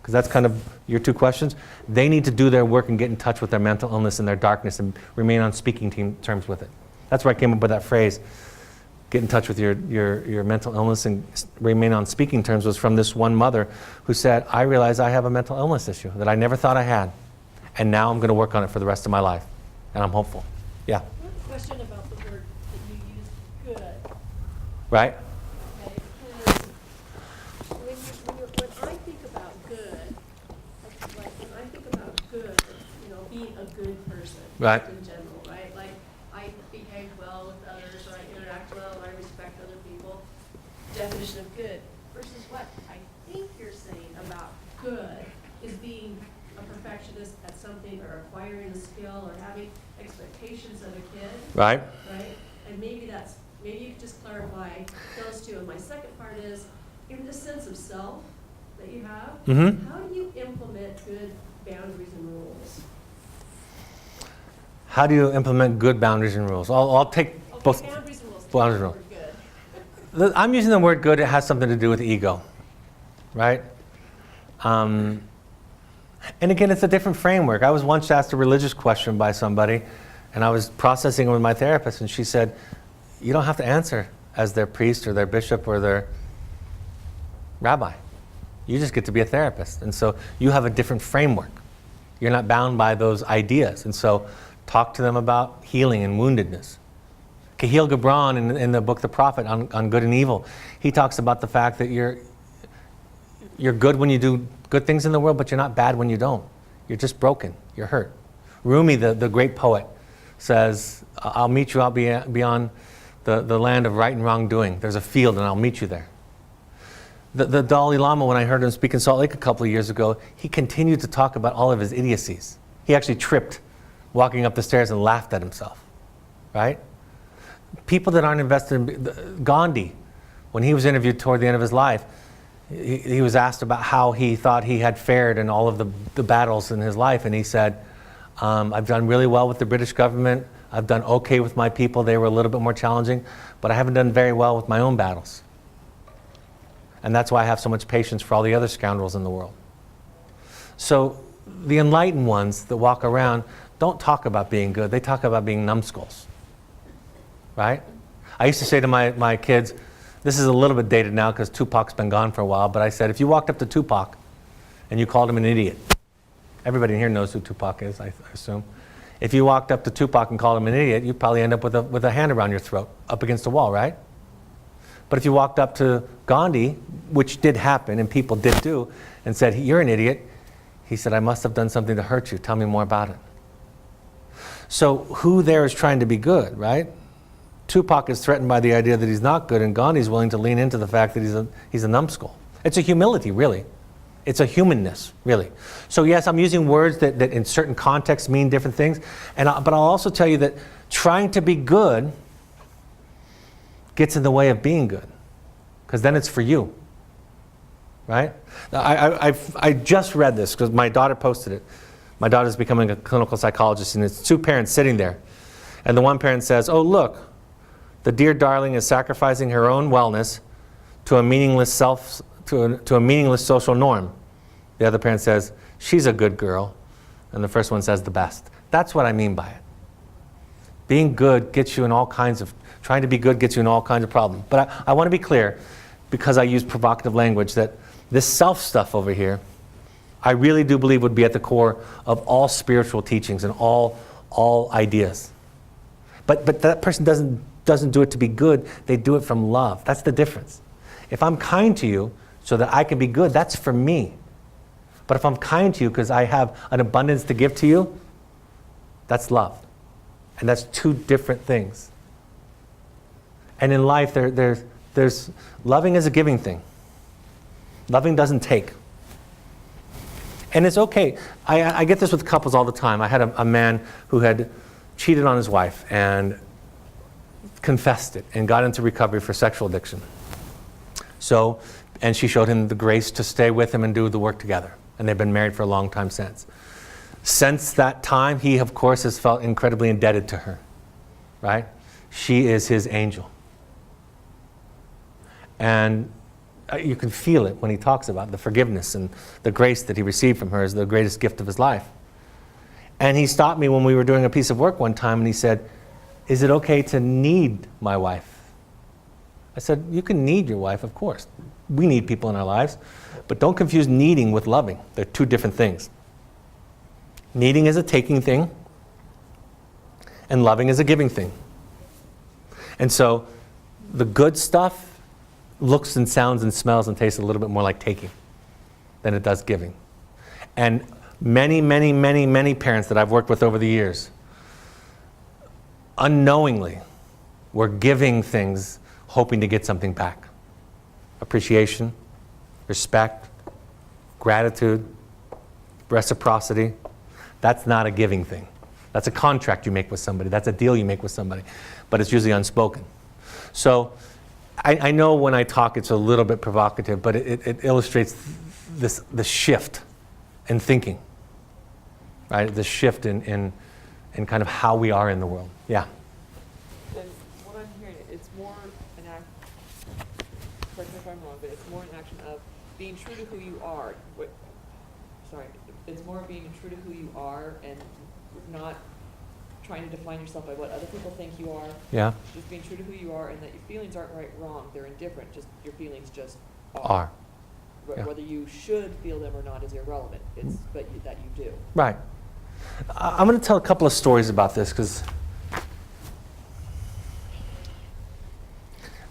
because that's kind of your 2 questions, they need to do their work and get in touch with their mental illness and their darkness and remain on speaking terms with it. That's where I came up with that phrase. Get in touch with your mental illness and remain on speaking terms, was from this one mother who said, I realize I have a mental illness issue that I never thought I had. And now I'm going to work on it for the rest of my life. And I'm hopeful. Yeah. I have a question about the word that you used, good. Right? Okay, because when I think about good, like when I think about good, you know, being a good person. Right. In general, right? Like I behave well with others, or I interact well, and I respect other people. Definition of good versus what I think you're saying about good is being a perfectionist at something, or acquiring a skill, or having expectations of a kid. Right. Right? And maybe you could just clarify those 2. And my second part is, in the sense of self that you have, how do you implement good boundaries and rules? How do you implement good boundaries and rules? I'll take Okay, both. boundaries and rules. Boundaries and Word good. I'm using the word good. It has something to do with ego. Right? And again, it's a different framework. I was once asked a religious question by somebody, and I was processing it with my therapist, and she said, you don't have to answer as their priest or their bishop or their rabbi. You just get to be a therapist. And so you have a different framework. You're not bound by those ideas. And so talk to them about healing and woundedness. Kahil Gibran in the book The Prophet on good and evil, he talks about the fact that you're good when you do good things in the world, but you're not bad when you don't. You're just broken. You're hurt. Rumi, the great poet, says, I'll meet you out beyond the land of right and wrong doing. There's a field and I'll meet you there. The Dalai Lama, when I heard him speak in Salt Lake a couple of years ago, he continued to talk about all of his idiocies. He actually tripped walking up the stairs and laughed at himself, right? People that aren't invested in Gandhi, when he was interviewed toward the end of his life, he was asked about how he thought he had fared in all of the battles in his life, and he said, I've done really well with the British government. I've done okay with my people. They were a little bit more challenging, but I haven't done very well with my own battles. And that's why I have so much patience for all the other scoundrels in the world. So the enlightened ones that walk around don't talk about being good. They talk about being numbskulls, right? I used to say to my kids, this is a little bit dated now because Tupac's been gone for a while, but I said, if you walked up to Tupac and you called him an idiot, everybody in here knows who Tupac is, I assume. If you walked up to Tupac and called him an idiot, you'd probably end up with a hand around your throat, up against a wall, right? But if you walked up to Gandhi, which did happen and people did do, and said, you're an idiot, he said, I must have done something to hurt you. Tell me more about it. So who there is trying to be good, right? Tupac is threatened by the idea that he's not good, and Gandhi's willing to lean into the fact that he's a numbskull. It's a humility, really. It's a humanness, really. So yes, I'm using words that in certain contexts mean different things, but I'll also tell you that trying to be good gets in the way of being good, because then it's for you, right? I just read this because my daughter posted it. My daughter's becoming a clinical psychologist, and it's two parents sitting there, and the one parent says, oh look, the dear darling is sacrificing her own wellness to a meaningless to a meaningless social norm. The other parent says, she's a good girl, and the first one says the best. That's what I mean by it. Being good gets you in all kinds of, trying to be good gets you in all kinds of problems. But I want to be clear, because I use provocative language, that this self stuff over here, I really do believe would be at the core of all spiritual teachings and all ideas. But that person doesn't do it to be good, they do it from love. That's the difference. If I'm kind to you so that I can be good, that's for me. But if I'm kind to you because I have an abundance to give to you, that's love. And that's two different things. And in life, there's loving is a giving thing. Loving doesn't take. And it's okay. I get this with couples all the time. I had a man who had cheated on his wife and confessed it and got into recovery for sexual addiction. So, and she showed him the grace to stay with him and do the work together. And they've been married for a long time since. Since that time, he, of course, has felt incredibly indebted to her, right? She is his angel. And you can feel it when he talks about the forgiveness and the grace that he received from her as the greatest gift of his life. And he stopped me when we were doing a piece of work one time, and he said, is it okay to need my wife? I said, you can need your wife, of course. We need people in our lives. But don't confuse needing with loving. They're two different things. Needing is a taking thing, and loving is a giving thing. And so the good stuff looks and sounds and smells and tastes a little bit more like taking than it does giving. And many, many, many, many parents that I've worked with over the years, unknowingly, were giving things hoping to get something back. Appreciation, respect, gratitude, reciprocity. That's not a giving thing. That's a contract you make with somebody. That's a deal you make with somebody. But it's usually unspoken. So I know when I talk it's a little bit provocative, but it illustrates the shift in thinking, right? The shift in kind of how we are in the world. Yeah. And what I'm hearing, it's more an act, correct me if I'm wrong, but it's more an action of being true to who you are. It's more being true to who you are and not trying to define yourself by what other people think you are. Yeah. Just being true to who you are, and that your feelings aren't right, wrong. They're indifferent. Just your feelings just Are. Yeah. Whether you should feel them or not is irrelevant. It's that you do. Right. I'm going to tell a couple of stories about this because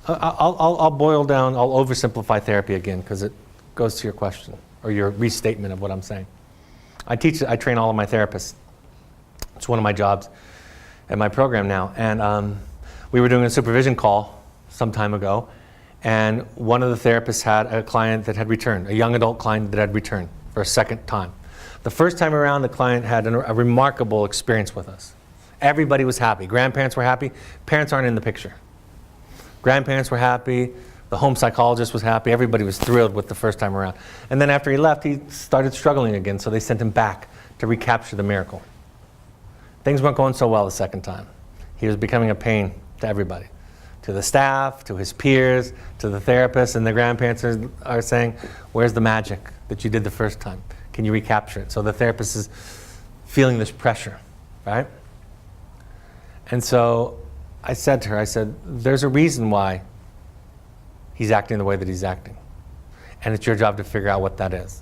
I'll boil down, I'll oversimplify therapy again because it goes to your question or your restatement of what I'm saying. I train all of my therapists. It's one of my jobs at my program now. And we were doing a supervision call some time ago, and one of the therapists had a client that had returned, a young adult client that had returned for a second time. The first time around, the client had a remarkable experience with us. Everybody was happy. Grandparents were happy. Parents aren't in the picture. Grandparents were happy. The home psychologist was happy. Everybody was thrilled with the first time around. And then after he left, he started struggling again, so they sent him back to recapture the miracle. Things weren't going so well the second time. He was becoming a pain to everybody, to the staff, to his peers, to the therapist, and the grandparents are saying, where's the magic that you did the first time? Can you recapture it? So the therapist is feeling this pressure, right? And so I said to her, I said, there's a reason why he's acting the way that he's acting. And it's your job to figure out what that is.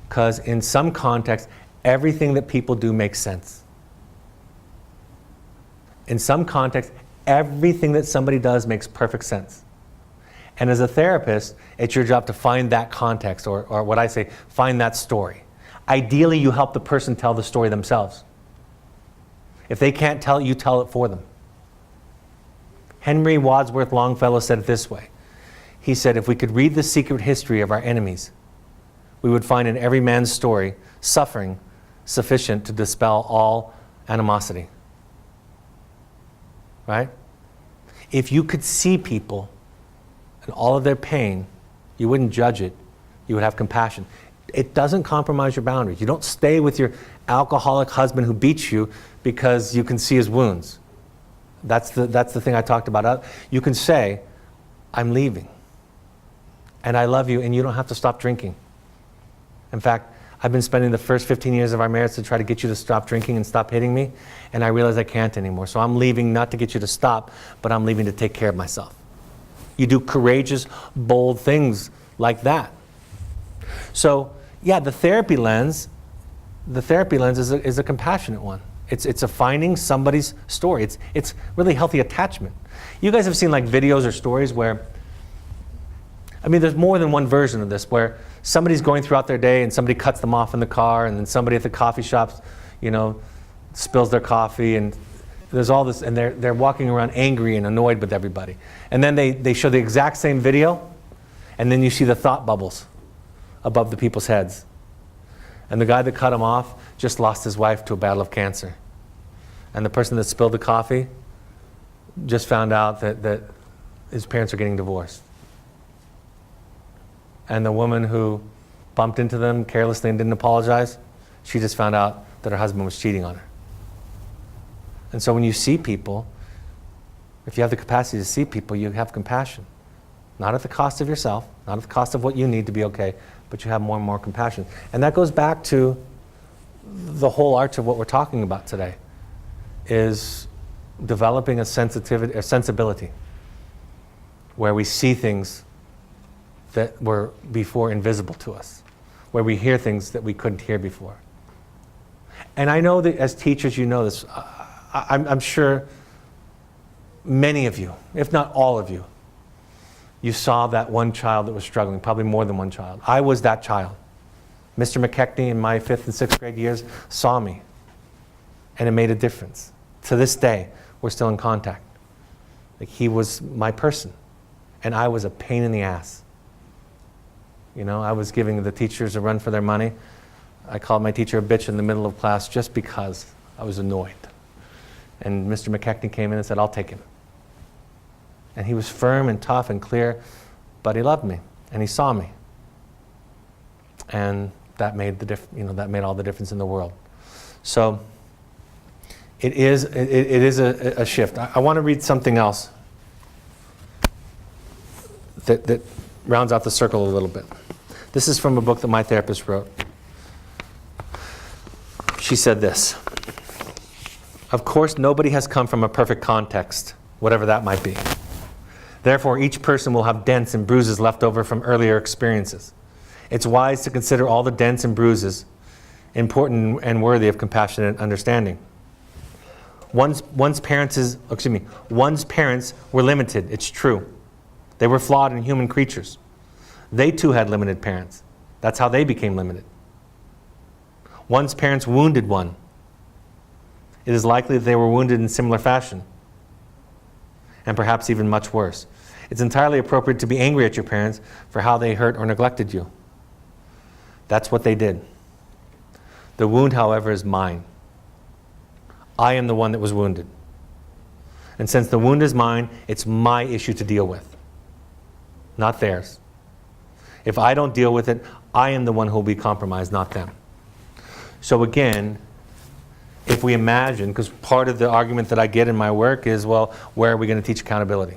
Because in some context, everything that people do makes sense. In some context, everything that somebody does makes perfect sense. And as a therapist, it's your job to find that context, or what I say, find that story. Ideally, you help the person tell the story themselves. If they can't tell it, you tell it for them. Henry Wadsworth Longfellow said it this way. He said, if we could read the secret history of our enemies, we would find in every man's story suffering sufficient to dispel all animosity. Right? If you could see people and all of their pain, you wouldn't judge it. You would have compassion. It doesn't compromise your boundaries. You don't stay with your alcoholic husband who beats you because you can see his wounds. That's the thing I talked about. You can say, I'm leaving. And I love you, and you don't have to stop drinking. In fact, I've been spending the first 15 years of our marriage to try to get you to stop drinking and stop hitting me, and I realize I can't anymore. So I'm leaving not to get you to stop, but I'm leaving to take care of myself. You do courageous, bold things like that. So, yeah, the therapy lens is a compassionate one. It's a finding somebody's story. It's really healthy attachment. You guys have seen like videos or stories where, I mean, there's more than one version of this, where somebody's going throughout their day and somebody cuts them off in the car, and then somebody at the coffee shops, spills their coffee, and there's all this, and they're walking around angry and annoyed with everybody. And then they show the exact same video, and then you see the thought bubbles above the people's heads. And the guy that cut him off just lost his wife to a battle of cancer. And the person that spilled the coffee just found out that his parents are getting divorced. And the woman who bumped into them carelessly and didn't apologize, she just found out that her husband was cheating on her. And so when you see people, if you have the capacity to see people, you have compassion. Not at the cost of yourself, not at the cost of what you need to be okay, but you have more and more compassion. And that goes back to the whole arch of what we're talking about today, is developing a sensibility, where we see things that were before invisible to us, where we hear things that we couldn't hear before. And I know that as teachers, you know this. I'm sure many of you, if not all of you, you saw that one child that was struggling, probably more than one child. I was that child. Mr. McKechnie in my 5th and 6th grade years saw me, and it made a difference. To this day, we're still in contact. Like, he was my person, and I was a pain in the ass. I was giving the teachers a run for their money. I called my teacher a bitch in the middle of class just because I was annoyed. And Mr. McKechnie came in and said, I'll take him. And he was firm and tough and clear, but he loved me, and he saw me. And that made that made all the difference in the world. So it is a shift. I want to read something else that rounds out the circle a little bit. This is from a book that my therapist wrote. She said this: of course, nobody has come from a perfect context, whatever that might be. Therefore, each person will have dents and bruises left over from earlier experiences. It's wise to consider all the dents and bruises important and worthy of compassionate understanding. One's parents were limited, it's true. They were flawed and human creatures. They too had limited parents. That's how they became limited. One's parents wounded one. It is likely that they were wounded in similar fashion, and perhaps even much worse. It's entirely appropriate to be angry at your parents for how they hurt or neglected you. That's what they did. The wound, however, is mine. I am the one that was wounded. And since the wound is mine, it's my issue to deal with, not theirs. If I don't deal with it, I am the one who will be compromised, not them. So again, if we imagine, because part of the argument that I get in my work is, well, where are we going to teach accountability?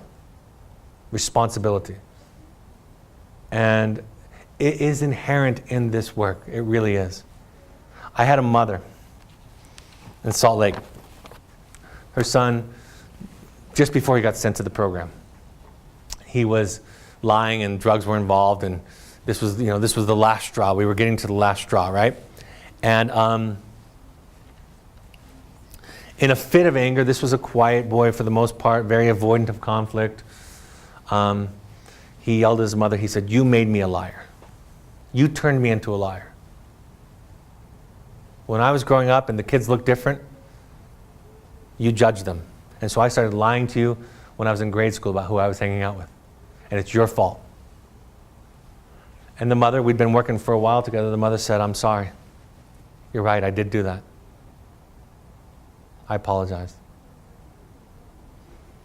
Responsibility. And it is inherent in this work. It really is. I had a mother in Salt Lake. Her son, just before he got sent to the program, he was lying and drugs were involved, and this was the last straw. We were getting to the last straw, right? And in a fit of anger, this was a quiet boy for the most part, very avoidant of conflict. He yelled at his mother. He said, "You made me a liar. You turned me into a liar. When I was growing up and the kids looked different, you judged them. And so I started lying to you when I was in grade school about who I was hanging out with. And it's your fault." And the mother, we'd been working for a while together, the mother said, "I'm sorry. You're right, I did do that. I apologize."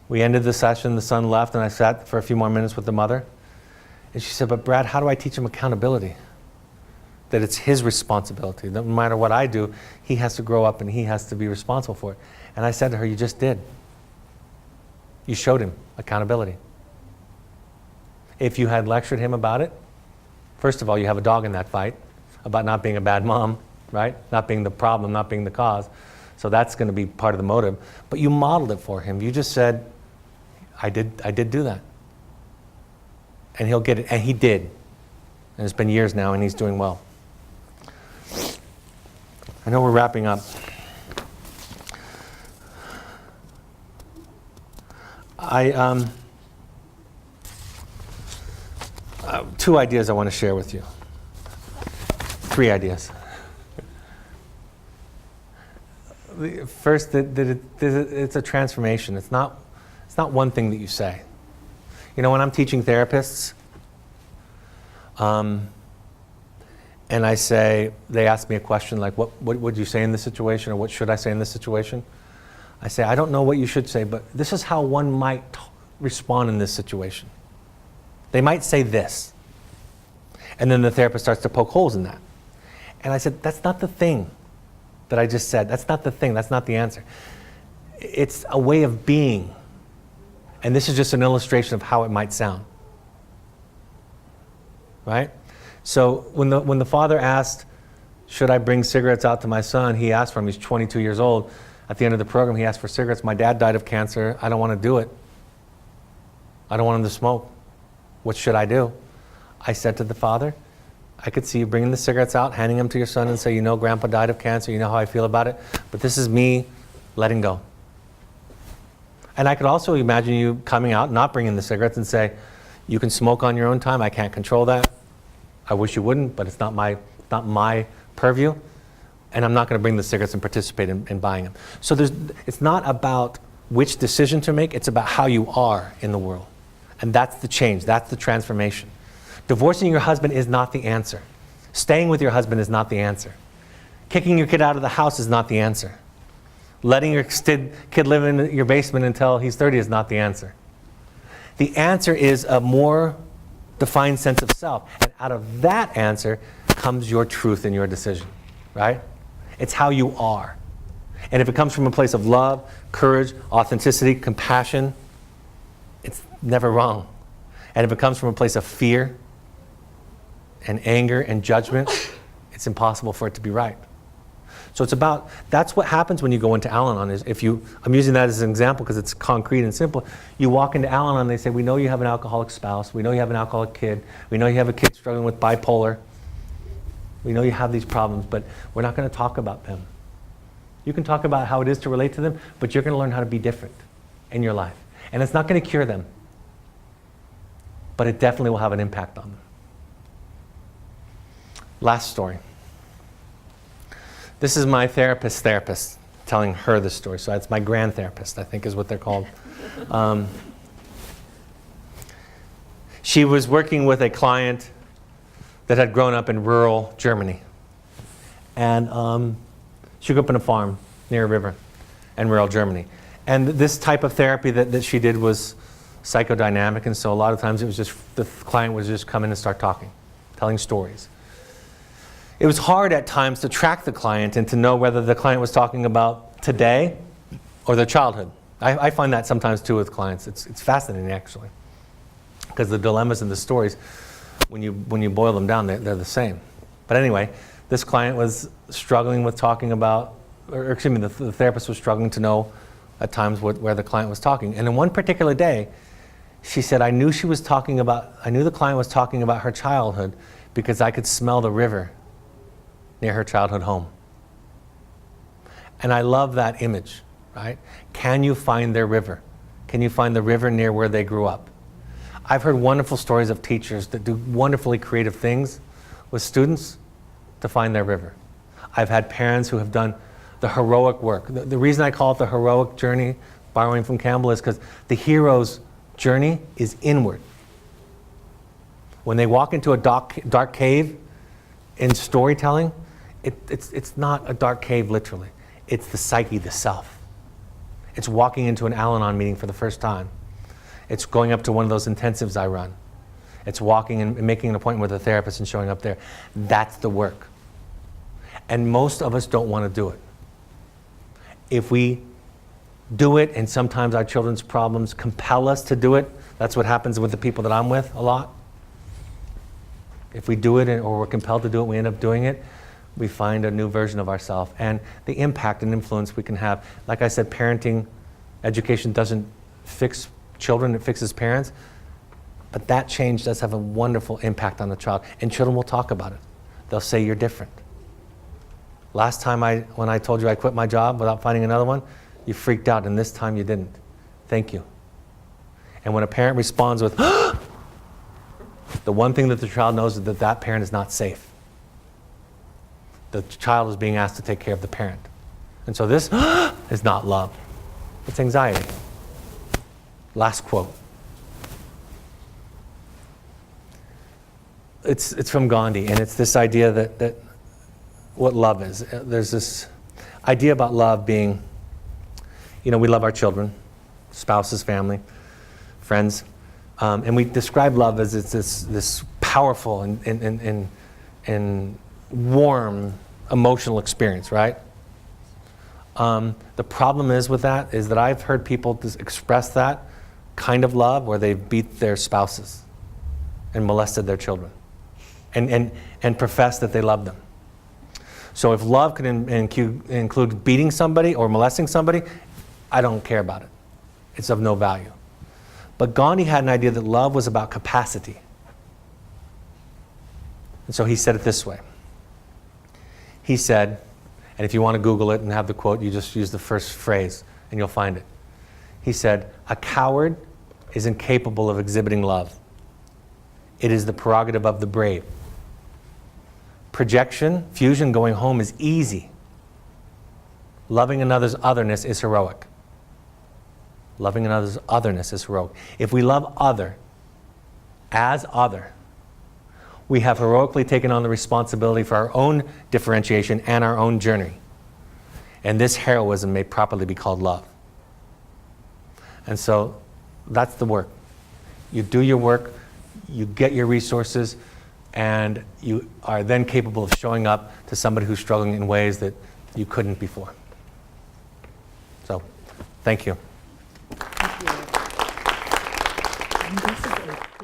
We ended the session, the son left, and I sat for a few more minutes with the mother. And she said, "But Brad, how do I teach him accountability? That it's his responsibility. No matter what I do, he has to grow up and he has to be responsible for it." And I said to her, "You just did. You showed him accountability. If you had lectured him about it, first of all, you have a dog in that fight about not being a bad mom, right? Not being the problem, not being the cause. So that's going to be part of the motive. But you modeled it for him. You just said, I did do that. And he'll get it." And he did. And it's been years now, and he's doing well. I know we're wrapping up. Two ideas I want to share with you. Three ideas. First, that it's a transformation. It's not one thing that you say. You know, when I'm teaching therapists, and I say, they ask me a question like, what would you say in this situation, or what should I say in this situation? I say, I don't know what you should say, but this is how one might respond in this situation. They might say this. And then the therapist starts to poke holes in that. And I said, that's not the thing that I just said. That's not the thing. That's not the answer. It's a way of being. And this is just an illustration of how it might sound. Right? So when the father asked, should I bring cigarettes out to my son? He asked for them. He's 22 years old. At the end of the program, he asked for cigarettes. My dad died of cancer. I don't want to do it. I don't want him to smoke. What should I do? I said to the father, I could see you bringing the cigarettes out, handing them to your son and say, you know, Grandpa died of cancer. You know how I feel about it. But this is me letting go. And I could also imagine you coming out, not bringing the cigarettes, and say, you can smoke on your own time. I can't control that. I wish you wouldn't, but it's not my purview. And I'm not going to bring the cigarettes and participate in buying them. So it's not about which decision to make. It's about how you are in the world. And that's the change. That's the transformation. Divorcing your husband is not the answer. Staying with your husband is not the answer. Kicking your kid out of the house is not the answer. Letting your kid live in your basement until he's 30 is not the answer. The answer is a more defined sense of self. And out of that answer comes your truth and your decision, right? It's how you are. And if it comes from a place of love, courage, authenticity, compassion, it's never wrong. And if it comes from a place of fear and anger and judgment, it's impossible for it to be right. So that's what happens when you go into Al-Anon. I'm using that as an example because it's concrete and simple. You walk into Al-Anon and they say, we know you have an alcoholic spouse. We know you have an alcoholic kid. We know you have a kid struggling with bipolar. We know you have these problems, but we're not going to talk about them. You can talk about how it is to relate to them, but you're going to learn how to be different in your life. And it's not going to cure them, but it definitely will have an impact on them. Last story. This is my therapist telling her this story. So it's my grand therapist, I think is what they're called. She was working with a client that had grown up in rural Germany. And she grew up in a farm near a river in rural Germany. And this type of therapy that she did was psychodynamic, and so a lot of times it was just, the client would just come in and start talking, telling stories. It was hard at times to track the client and to know whether the client was talking about today or their childhood. I find that sometimes too with clients. It's fascinating actually, because the dilemmas in the stories, when you boil them down, they're the same. But anyway, this client was struggling with talking about, or excuse me, the therapist was struggling to know at times where the client was talking. And in one particular day, she said, I knew the client was talking about her childhood because I could smell the river near her childhood home. And I love that image, right? Can you find their river? Can you find the river near where they grew up? I've heard wonderful stories of teachers that do wonderfully creative things with students to find their river. I've had parents who have done the heroic work. The reason I call it the heroic journey, borrowing from Campbell, is because the hero's journey is inward. When they walk into a dark cave in storytelling, it's not a dark cave literally. It's the psyche, the self. It's walking into an Al-Anon meeting for the first time. It's going up to one of those intensives I run. It's walking and making an appointment with a therapist and showing up there. That's the work. And most of us don't want to do it. If we do it, and sometimes our children's problems compel us to do it, that's what happens with the people that I'm with a lot. If we do it or we're compelled to do it, we end up doing it, we find a new version of ourselves. And the impact and influence we can have. Like I said, parenting, education doesn't fix children, it fixes parents. But that change does have a wonderful impact on the child. And children will talk about it. They'll say you're different. Last time when I told you I quit my job without finding another one, you freaked out, and this time you didn't. Thank you. And when a parent responds with, the one thing that the child knows is that that parent is not safe. The child is being asked to take care of the parent. And so this is not love. It's anxiety. Last quote. It's from Gandhi, and it's this idea that what love is. There's this idea about love being, we love our children, spouses, family, friends, and we describe love as it's this powerful and warm emotional experience, right? The problem is with that is that I've heard people express that kind of love where they beat their spouses and molested their children and profess that they love them. So if love could include beating somebody or molesting somebody, I don't care about it. It's of no value. But Gandhi had an idea that love was about capacity. And so he said it this way. He said, and if you want to Google it and have the quote, you just use the first phrase and you'll find it. He said, a coward is incapable of exhibiting love. It is the prerogative of the brave. Projection, fusion, going home is easy. Loving another's otherness is heroic. Loving another's otherness is heroic. If we love other as other, we have heroically taken on the responsibility for our own differentiation and our own journey. And this heroism may properly be called love. And so that's the work. You do your work, you get your resources, and you are then capable of showing up to somebody who's struggling in ways that you couldn't before. So, thank you.